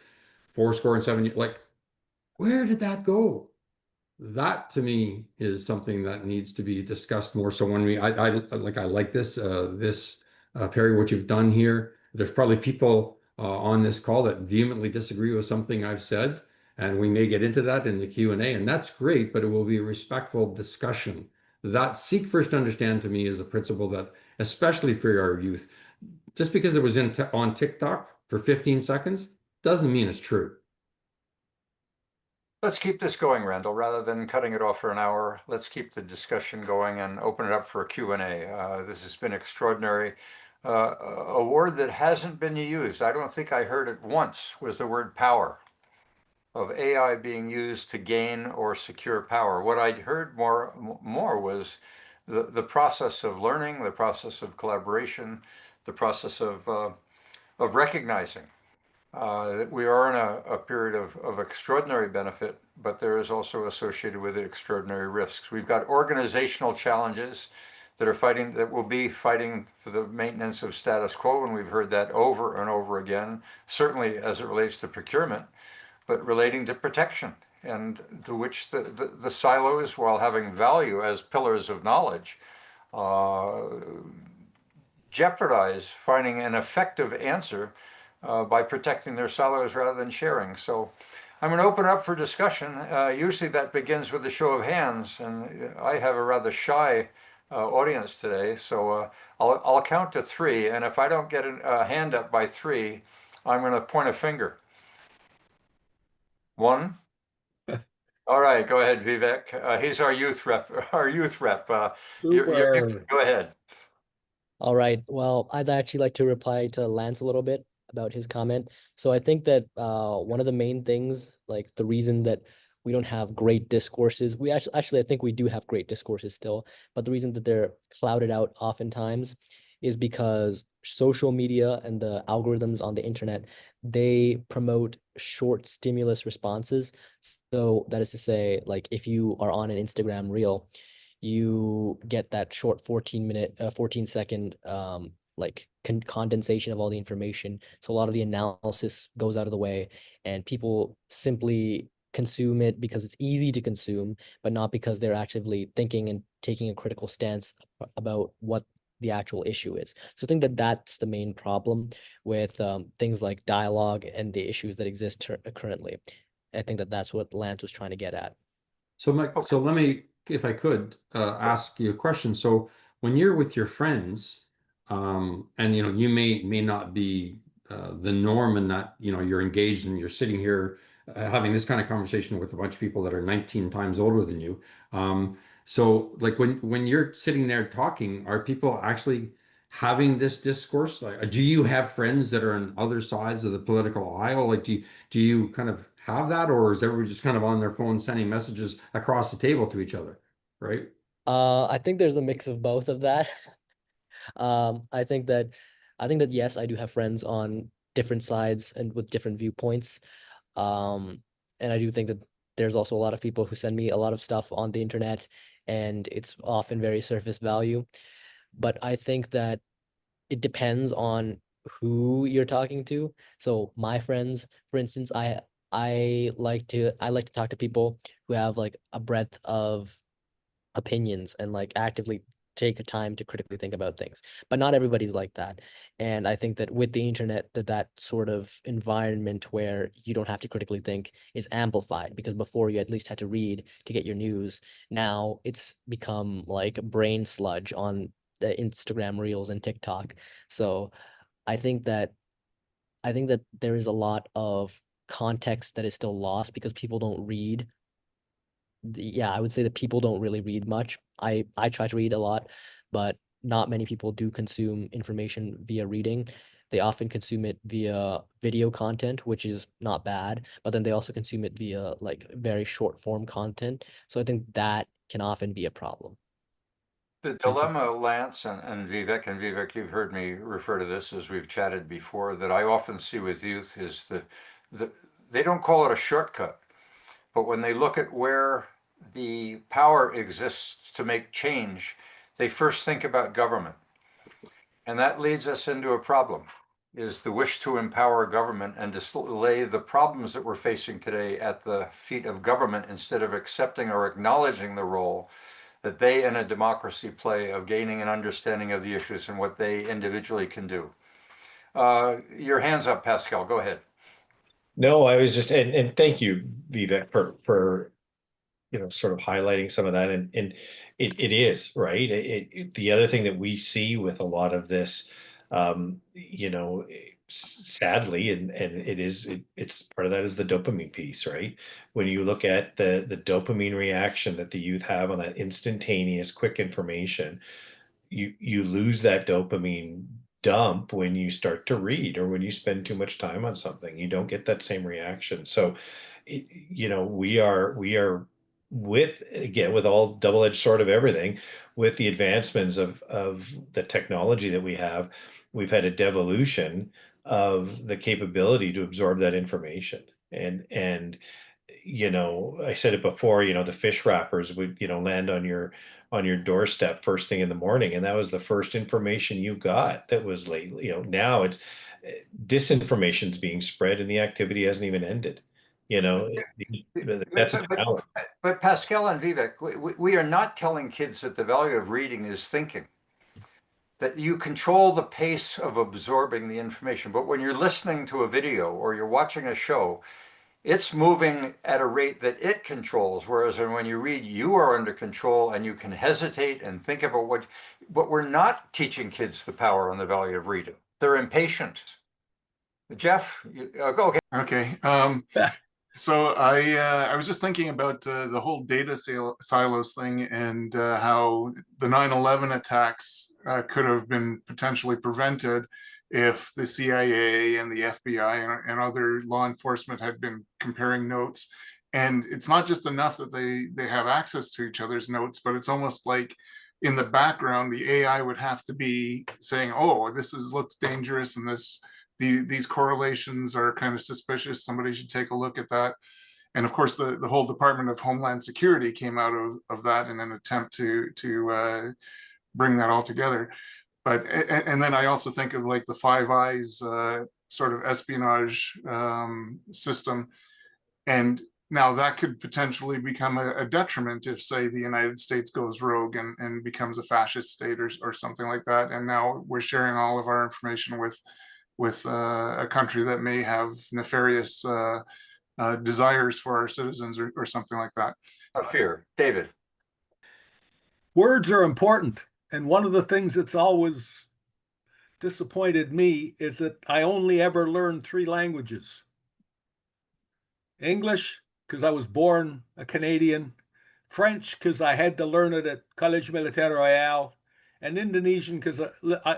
7 years, like, where did that go? That to me is something that needs to be discussed more. So when I like this, Perry, what you've done here. There's probably people on this call that vehemently disagree with something I've said, and we may get into that in the Q&A, and that's great, but it will be a respectful discussion. That seek first to understand to me is a principle that, especially for our youth, just because it was on TikTok for 15 seconds doesn't mean it's true. Let's keep this going, Randall. Rather than cutting it off for an hour, let's keep the discussion going and open it up for a Q&A. This has been extraordinary. A word that hasn't been used, I don't think I heard it once, was the word power, of AI being used to gain or secure power. What I'd heard more was the process of learning, the process of collaboration, the process of recognizing that we are in a period of extraordinary benefit, but there is also associated with it extraordinary risks. We've got organizational challenges that will be fighting for the maintenance of status quo, and we've heard that over and over again, certainly as it relates to procurement, but relating to protection, and to which the silos, while having value as pillars of knowledge, jeopardize finding an effective answer by protecting their silos rather than sharing. So I'm going to open up for discussion. Usually that begins with a show of hands, and I have a rather shy audience today, so I'll count to three, and if I don't get a hand up by three, I'm going to point a finger. One. All right, go ahead, Vivek. He's our youth rep. Our youth rep. Super. Go ahead. All right. Well, I'd actually like to reply to Lance a little bit about his comment. So I think that one of the main things, like the reason that we don't have great discourses, we actually I think we do have great discourses still, but the reason that they're clouded out oftentimes is because social media and the algorithms on the internet, they promote short stimulus responses. So that is to say, like if you are on an Instagram reel, you get that short 14-second like condensation of all the information. So a lot of the analysis goes out of the way, and people simply consume it because it's easy to consume, but not because they're actively thinking and taking a critical stance about what the actual issue is. So I think that that's the main problem with things like dialogue and the issues that exist currently. I think that that's what Lance was trying to get at. So Mike, so let me, if I could, ask you a question. So when you're with your friends, and you may not be the norm in that you're engaged and you're sitting here having this kind of conversation with a bunch of people that are 19 times older than you. So like when you're sitting there talking, are people actually having this discourse? Like, do you have friends that are on other sides of the political aisle? Like, do you kind of have that, or is everybody just kind of on their phone sending messages across the table to each other, right? I think there's a mix of both of that. I think that yes, I do have friends on different sides and with different viewpoints. And I do think that there's also a lot of people who send me a lot of stuff on the internet, and it's often very surface value. But I think that it depends on who you're talking to. So my friends, for instance, I like to talk to people who have like a breadth of opinions and like actively take a time to critically think about things, but not everybody's like that. And I think that with the internet, that sort of environment where you don't have to critically think is amplified, because before you at least had to read to get your news. Now it's become like brain sludge on the Instagram reels and TikTok. So i think that I think that there is a lot of context that is still lost because people don't read. Yeah, I would say that people don't really read much. I try to read a lot, but not many people do consume information via reading. They often consume it via video content, which is not bad, but then they also consume it via like very short form content. So I think that can often be a problem. The dilemma, Lance and Vivek, you've heard me refer to this as we've chatted before, that I often see with youth is the they don't call it a shortcut, but when they look at where the power exists to make change, they first think about government. And that leads us into a problem, is the wish to empower government and to lay the problems that we're facing today at the feet of government instead of accepting or acknowledging the role that they in a democracy play of gaining an understanding of the issues and what they individually can do. Your hand's up, Pascal. Go ahead. No, I was just, and thank you, Vivek, for sort of highlighting some of that. And it is, right? The other thing that we see with a lot of this, sadly, and it's part of that is the dopamine piece, right? When you look at the dopamine reaction that the youth have on that instantaneous, quick information, you lose that dopamine dump when you start to read or when you spend too much time on something. You don't get that same reaction. So we are with, again, with all double-edged sword of everything, with the advancements of the technology that we have, we've had a devolution of the capability to absorb that information. And I said it before, the fish wrappers would, land on your doorstep first thing in the morning, and that was the first information you got that was late. Now it's disinformation's being spread and the activity hasn't even ended. That's a challenge. But Pascal and Vivek, we are not telling kids that the value of reading is thinking, that you control the pace of absorbing the information. But when you're listening to a video or you're watching a show, It's moving at a rate that it controls, whereas when you read, you are under control and you can hesitate and think about what. But we're not teaching kids the power and the value of reading. They're impatient. Jeff, go. Okay. Okay. So I was just thinking about the whole data silos thing and how the 9/11 attacks could have been potentially prevented if the CIA and the FBI and other law enforcement had been comparing notes. And it's not just enough that they have access to each other's notes, but it's almost like in the background, the AI would have to be saying, "Oh, looks dangerous, and these correlations are kind of suspicious. Somebody should take a look at that." And of course, the whole Department of Homeland Security came out of that in an attempt to bring that all together. But and then I also think of like the Five Eyes sort of espionage system, and now that could potentially become a detriment if, say, the United States goes rogue and becomes a fascist state or something like that. And now we're sharing all of our information with a country that may have nefarious desires for our citizens or something like that. Fear. David. Words are important. And one of the things that's always disappointed me is that I only ever learned 3 languages. English, because I was born a Canadian. French, because I had to learn it at Collège Militaire Royal. And Indonesian, because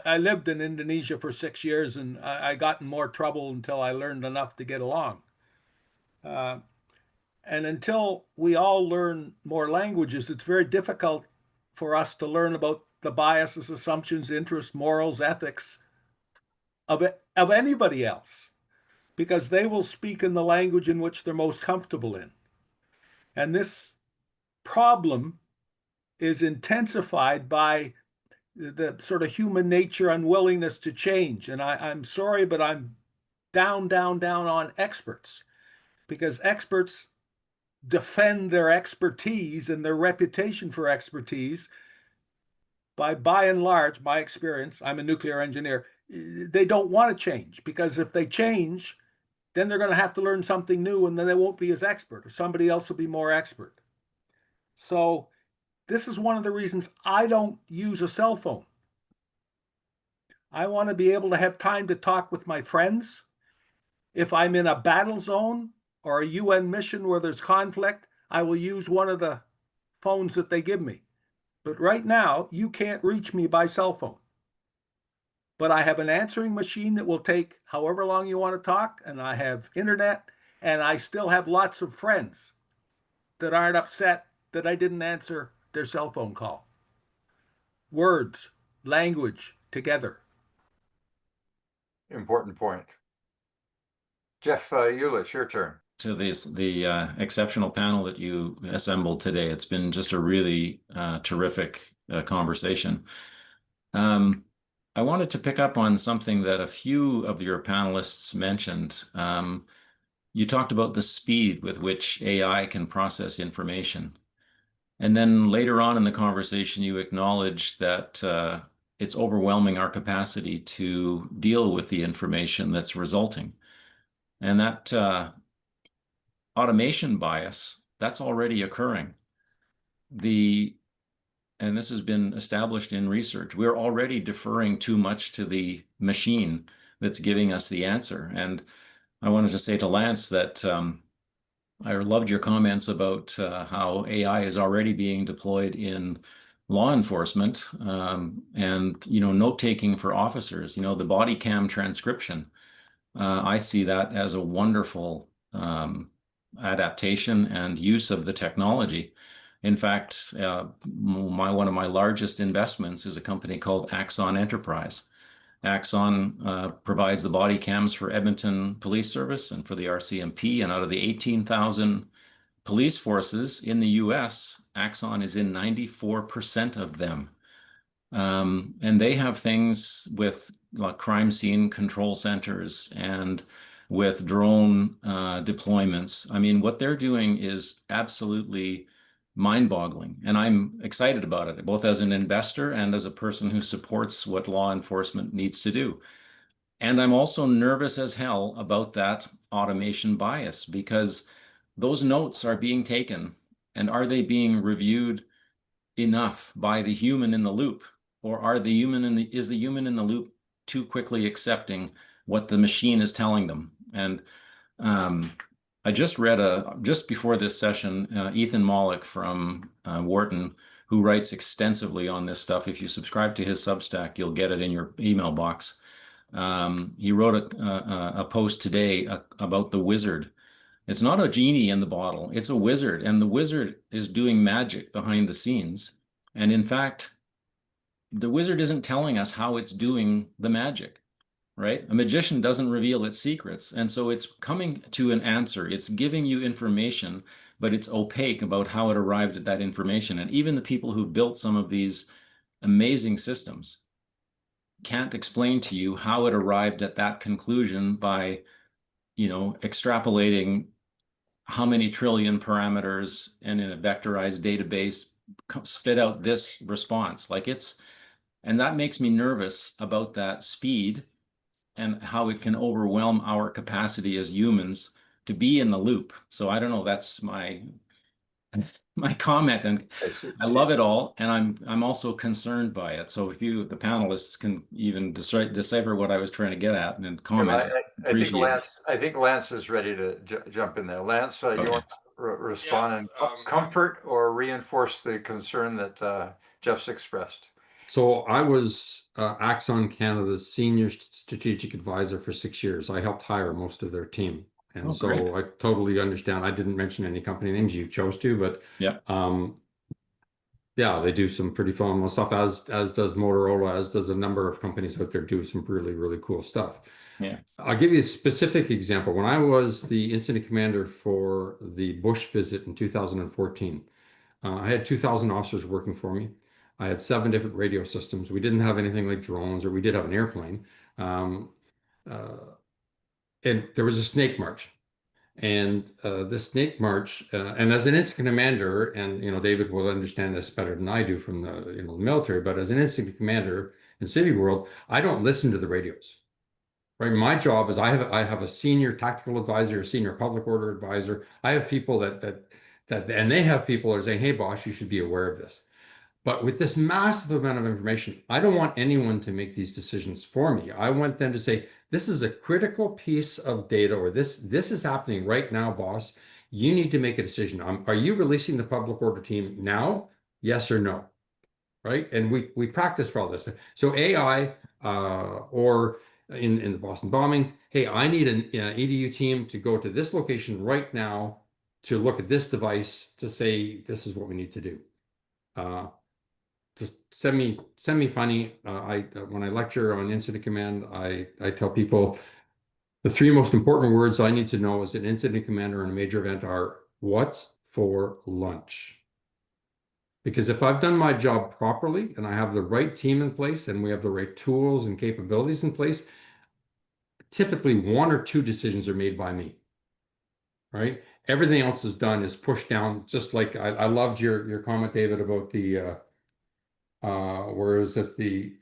I lived in Indonesia for 6 years and I got in more trouble until I learned enough to get along. And until we all learn more languages, it's very difficult for us to learn about the biases, assumptions, interests, morals, ethics of anybody else, because they will speak in the language in which they're most comfortable in. And this problem is intensified by the sort of human nature unwillingness to change. And I'm sorry, but I'm down on experts, because experts defend their expertise and their reputation for expertise by and large, my experience, I'm a nuclear engineer, they don't want to change, because if they change, then they're going to have to learn something new, and then they won't be as expert, or somebody else will be more expert. So this is one of the reasons I don't use a cell phone. I want to be able to have time to talk with my friends. If I'm in a battle zone or a UN mission where there's conflict, I will use one of the phones that they give me. But right now, you can't reach me by cell phone. But I have an answering machine that will take however long you want to talk, and I have internet, and I still have lots of friends that aren't upset that I didn't answer their cell phone call. Words, language, together. Important point. Jeff Hewlett, your turn. To the exceptional panel that you assembled today. It's been just a really terrific conversation. I wanted to pick up on something that a few of your panelists mentioned. You talked about the speed with which AI can process information. And then later on in the conversation, you acknowledged that it's overwhelming our capacity to deal with the information that's resulting. And that automation bias, that's already occurring. And this has been established in research. We're already deferring too much to the machine that's giving us the answer. And I wanted to say to Lance that I loved your comments about how AI is already being deployed in law enforcement and, note-taking for officers, the body cam transcription. I see that as a wonderful adaptation and use of the technology. In fact, one of my largest investments is a company called Axon Enterprise. Axon provides the body cams for Edmonton Police Service and for the RCMP, and out of the 18,000 police forces in the US, Axon is in 94% of them. And they have things with like crime scene control centers and with drone deployments. I mean, what they're doing is absolutely mind-boggling, and I'm excited about it, both as an investor and as a person who supports what law enforcement needs to do. And I'm also nervous as hell about that automation bias, because those notes are being taken, and are they being reviewed enough by the human in the loop, or is the human in the loop too quickly accepting what the machine is telling them? And I just read just before this session, Ethan Mollick from Wharton, who writes extensively on this stuff. If you subscribe to his Substack, you'll get it in your email box. He wrote a post today about the wizard. It's not a genie in the bottle, it's a wizard, and the wizard is doing magic behind the scenes. And in fact, the wizard isn't telling us how it's doing the magic, right? A magician doesn't reveal its secrets. And so it's coming to an answer. It's giving you information, but it's opaque about how it arrived at that information. And even the people who built some of these amazing systems can't explain to you how it arrived at that conclusion by, extrapolating how many trillion parameters and in a vectorized database spit out this response. And that makes me nervous about that speed and how it can overwhelm our capacity as humans to be in the loop. So I don't know, that's my comment, and I love it all, and I'm also concerned by it. So if the panelists can even decipher what I was trying to get at and then comment, I think Lance is ready to jump in there. Lance, you want to respond and comfort or reinforce the concern that Jeff's expressed? So I was Axon Canada's senior strategic advisor for 6 years. I helped hire most of their team. And so I totally understand. I didn't mention any company names, you chose to, but they do some pretty phenomenal stuff, as does Motorola, as does a number of companies out there do some really, really cool stuff. Yeah. I'll give you a specific example. When I was the incident commander for the Bush visit in 2014, I had 2,000 officers working for me. I had 7 different radio systems. We didn't have anything like drones, or we did have an airplane. And there was a snake march. And the snake march, and as an incident commander, and David will understand this better than I do from the military, but as an incident commander in civil world, I don't listen to the radios. Right? My job is I have a senior tactical advisor, a senior public order advisor. I have people that and they have people that are saying, "Hey, boss, you should be aware of this." But with this massive amount of information, I don't want anyone to make these decisions for me. I want them to say, this is a critical piece of data, or this is happening right now, boss. You need to make a decision. Are you releasing the public order team now? Yes or no? Right? And we practice for all this. So AI, or in the Boston bombing, hey, I need an EDU team to go to this location right now to look at this device to say, this is what we need to do. Just semi-funny. When I lecture on incident command, I tell people the 3 most important words I need to know as an incident commander in a major event are, what's for lunch? Because if I've done my job properly and I have the right team in place and we have the right tools and capabilities in place, typically 1 or 2 decisions are made by me. Right? Everything else is pushed down. Just like I loved your comment, David, about the where is it, the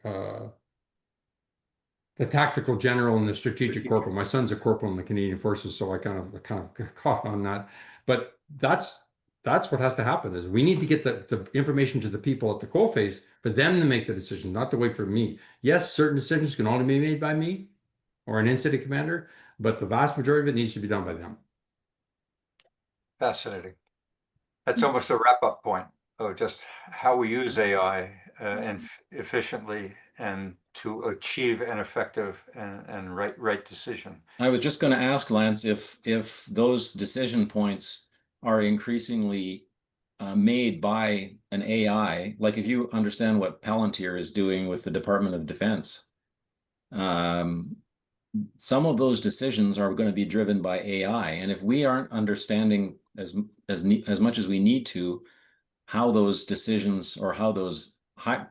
tactical general and the strategic corporal. My son's a corporal in the Canadian Forces, so I kind of got caught on that. But that's what has to happen, is we need to get the information to the people at the coalface for them to make the decision, not to wait for me. Yes, certain decisions can only be made by me or an incident commander, but the vast majority of it needs to be done by them. Fascinating. That's almost a wrap-up point of just how we use AI and efficiently and to achieve an effective and right decision. I was just going to ask Lance if those decision points are increasingly made by an AI, like if you understand what Palantir is doing with the Department of Defense, some of those decisions are going to be driven by AI, and if we aren't understanding as much as we need to how those decisions, or how those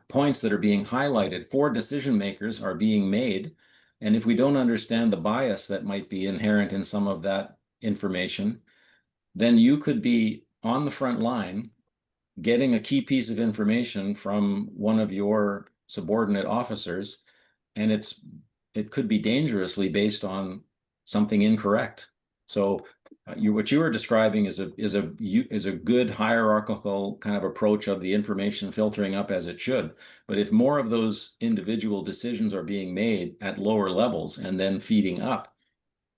points that are being highlighted for decision makers are being made, and if we don't understand the bias that might be inherent in some of that information, then you could be on the front line getting a key piece of information from one of your subordinate officers, and it could be dangerously based on something incorrect. So what you were describing is a good hierarchical kind of approach of the information filtering up as it should. But if more of those individual decisions are being made at lower levels and then feeding up,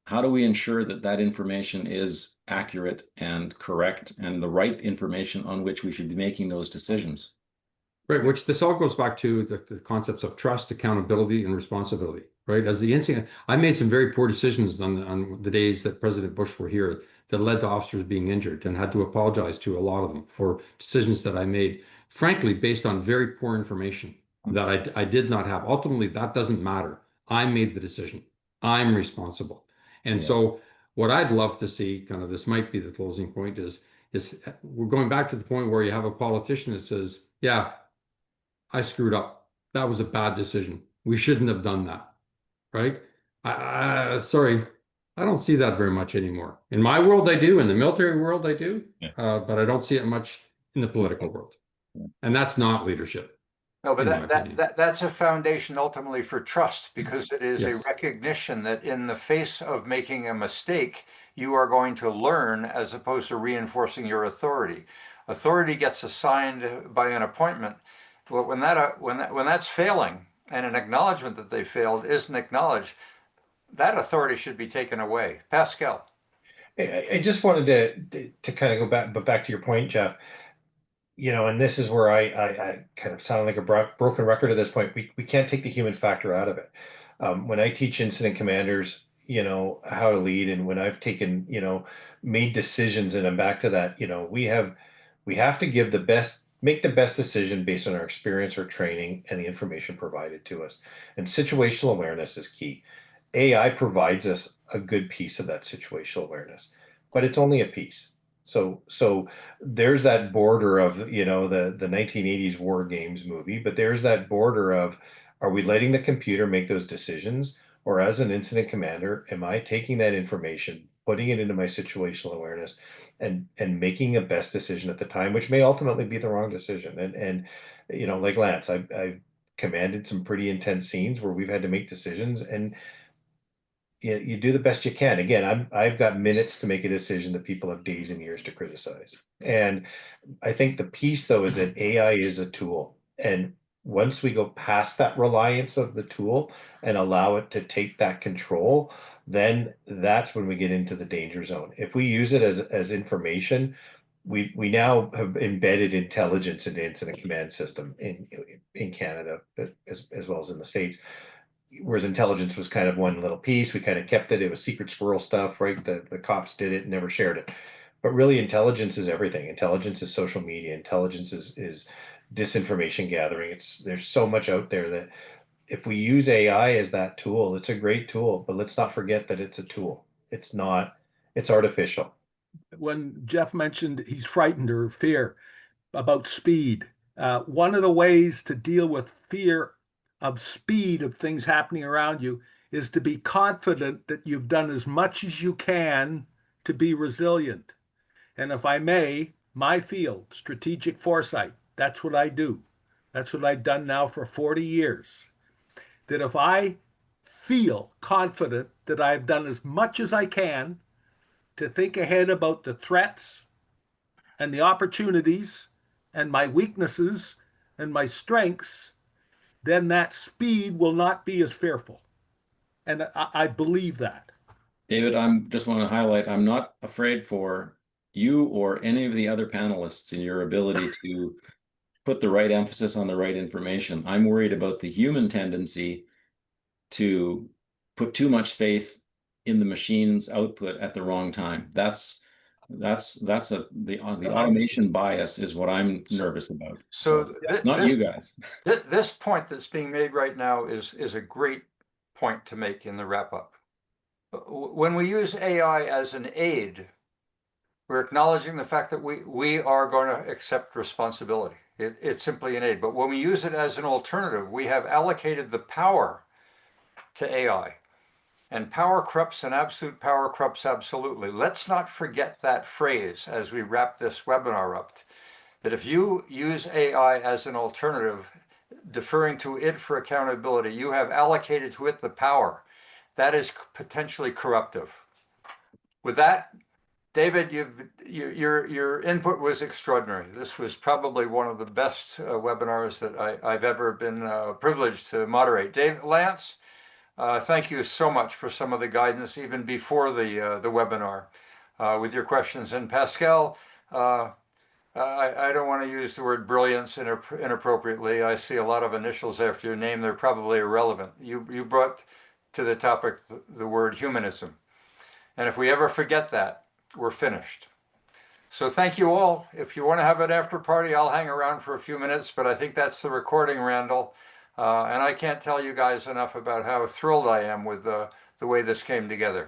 how do we ensure that that information is accurate and correct and the right information on which we should be making those decisions? Right, which this all goes back to the concepts of trust, accountability, and responsibility, right? As the incident, I made some very poor decisions on the days that President Bush were here that led to officers being injured, and had to apologize to a lot of them for decisions that I made, frankly, based on very poor information that I did not have. Ultimately, that doesn't matter. I made the decision. I'm responsible. And so what I'd love to see, kind of this might be the closing point, is we're going back to the point where you have a politician that says, yeah, I screwed up. That was a bad decision. We shouldn't have done that, right? Sorry, I don't see that very much anymore. In my world, I do. In the military world, I do. But I don't see it much in the political world. And that's not leadership. No, but in my opinion. that's a foundation ultimately for trust, because it is Yes. a recognition that in the face of making a mistake, you are going to learn as opposed to reinforcing your authority. Authority gets assigned by an appointment. But when that's failing, and an acknowledgement that they failed isn't acknowledged, that authority should be taken away. Pascal. I just wanted to kind of go back, but back to your point, Jeff. And this is where I kind of sound like a broken record at this point. We can't take the human factor out of it. When I teach incident commanders, how to lead, and when I've taken, made decisions, and I'm back to that, we have to make the best decision based on our experience or training and the information provided to us. And situational awareness is key. AI provides us a good piece of that situational awareness, but it's only a piece. So there's that border of, the 1980s War Games movie, but there's that border of, are we letting the computer make those decisions? Or as an incident commander, am I taking that information, putting it into my situational awareness, and making a best decision at the time, which may ultimately be the wrong decision? And like Lance, I've commanded some pretty intense scenes where we've had to make decisions, and you do the best you can. Again, I've got minutes to make a decision that people have days and years to criticize. And I think the piece, though, is that AI is a tool. And once we go past that reliance of the tool and allow it to take that control, then that's when we get into the danger zone. If we use it as information, we now have embedded intelligence into incident command system in Canada as well as in the States. Whereas intelligence was kind of one little piece. We kind of kept it. It was secret squirrel stuff, right? The cops did it and never shared it. But really, intelligence is everything. Intelligence is social media. Intelligence is disinformation gathering. There's so much out there that if we use AI as that tool, it's a great tool. But let's not forget that it's a tool. It's artificial. When Jeff mentioned he's frightened or fear about speed, one of the ways to deal with fear of speed of things happening around you is to be confident that you've done as much as you can to be resilient. And if I may, my field, strategic foresight, that's what I do. That's what I've done now for 40 years. That if I feel confident that I've done as much as I can to think ahead about the threats and the opportunities and my weaknesses and my strengths, then that speed will not be as fearful. And I believe that. David, just want to highlight, I'm not afraid for you or any of the other panelists in your ability to put the right emphasis on the right information. I'm worried about the human tendency to put too much faith in the machine's output at the wrong time. The automation bias is what I'm nervous about. So not you guys. This point that's being made right now is a great point to make in the wrap up. When we use AI as an aid, we're acknowledging the fact that we are going to accept responsibility. It's simply an aid. But when we use it as an alternative, we have allocated the power to AI. And power corrupts, and absolute power corrupts absolutely. Let's not forget that phrase as we wrap this webinar up, that if you use AI as an alternative, deferring to it for accountability, you have allocated to it the power. That is potentially corruptive. With that, David, your input was extraordinary. This was probably one of the best webinars that I've ever been privileged to moderate. Lance, thank you so much for some of the guidance even before the webinar with your questions. And Pascal, I don't want to use the word brilliance inappropriately. I see a lot of initials after your name. They're probably irrelevant. You brought to the topic the word humanism. And if we ever forget that, we're finished. So thank you all. If you want to have an after party, I'll hang around for a few minutes, but I think that's the recording, Randall. And I can't tell you guys enough about how thrilled I am with the way this came together.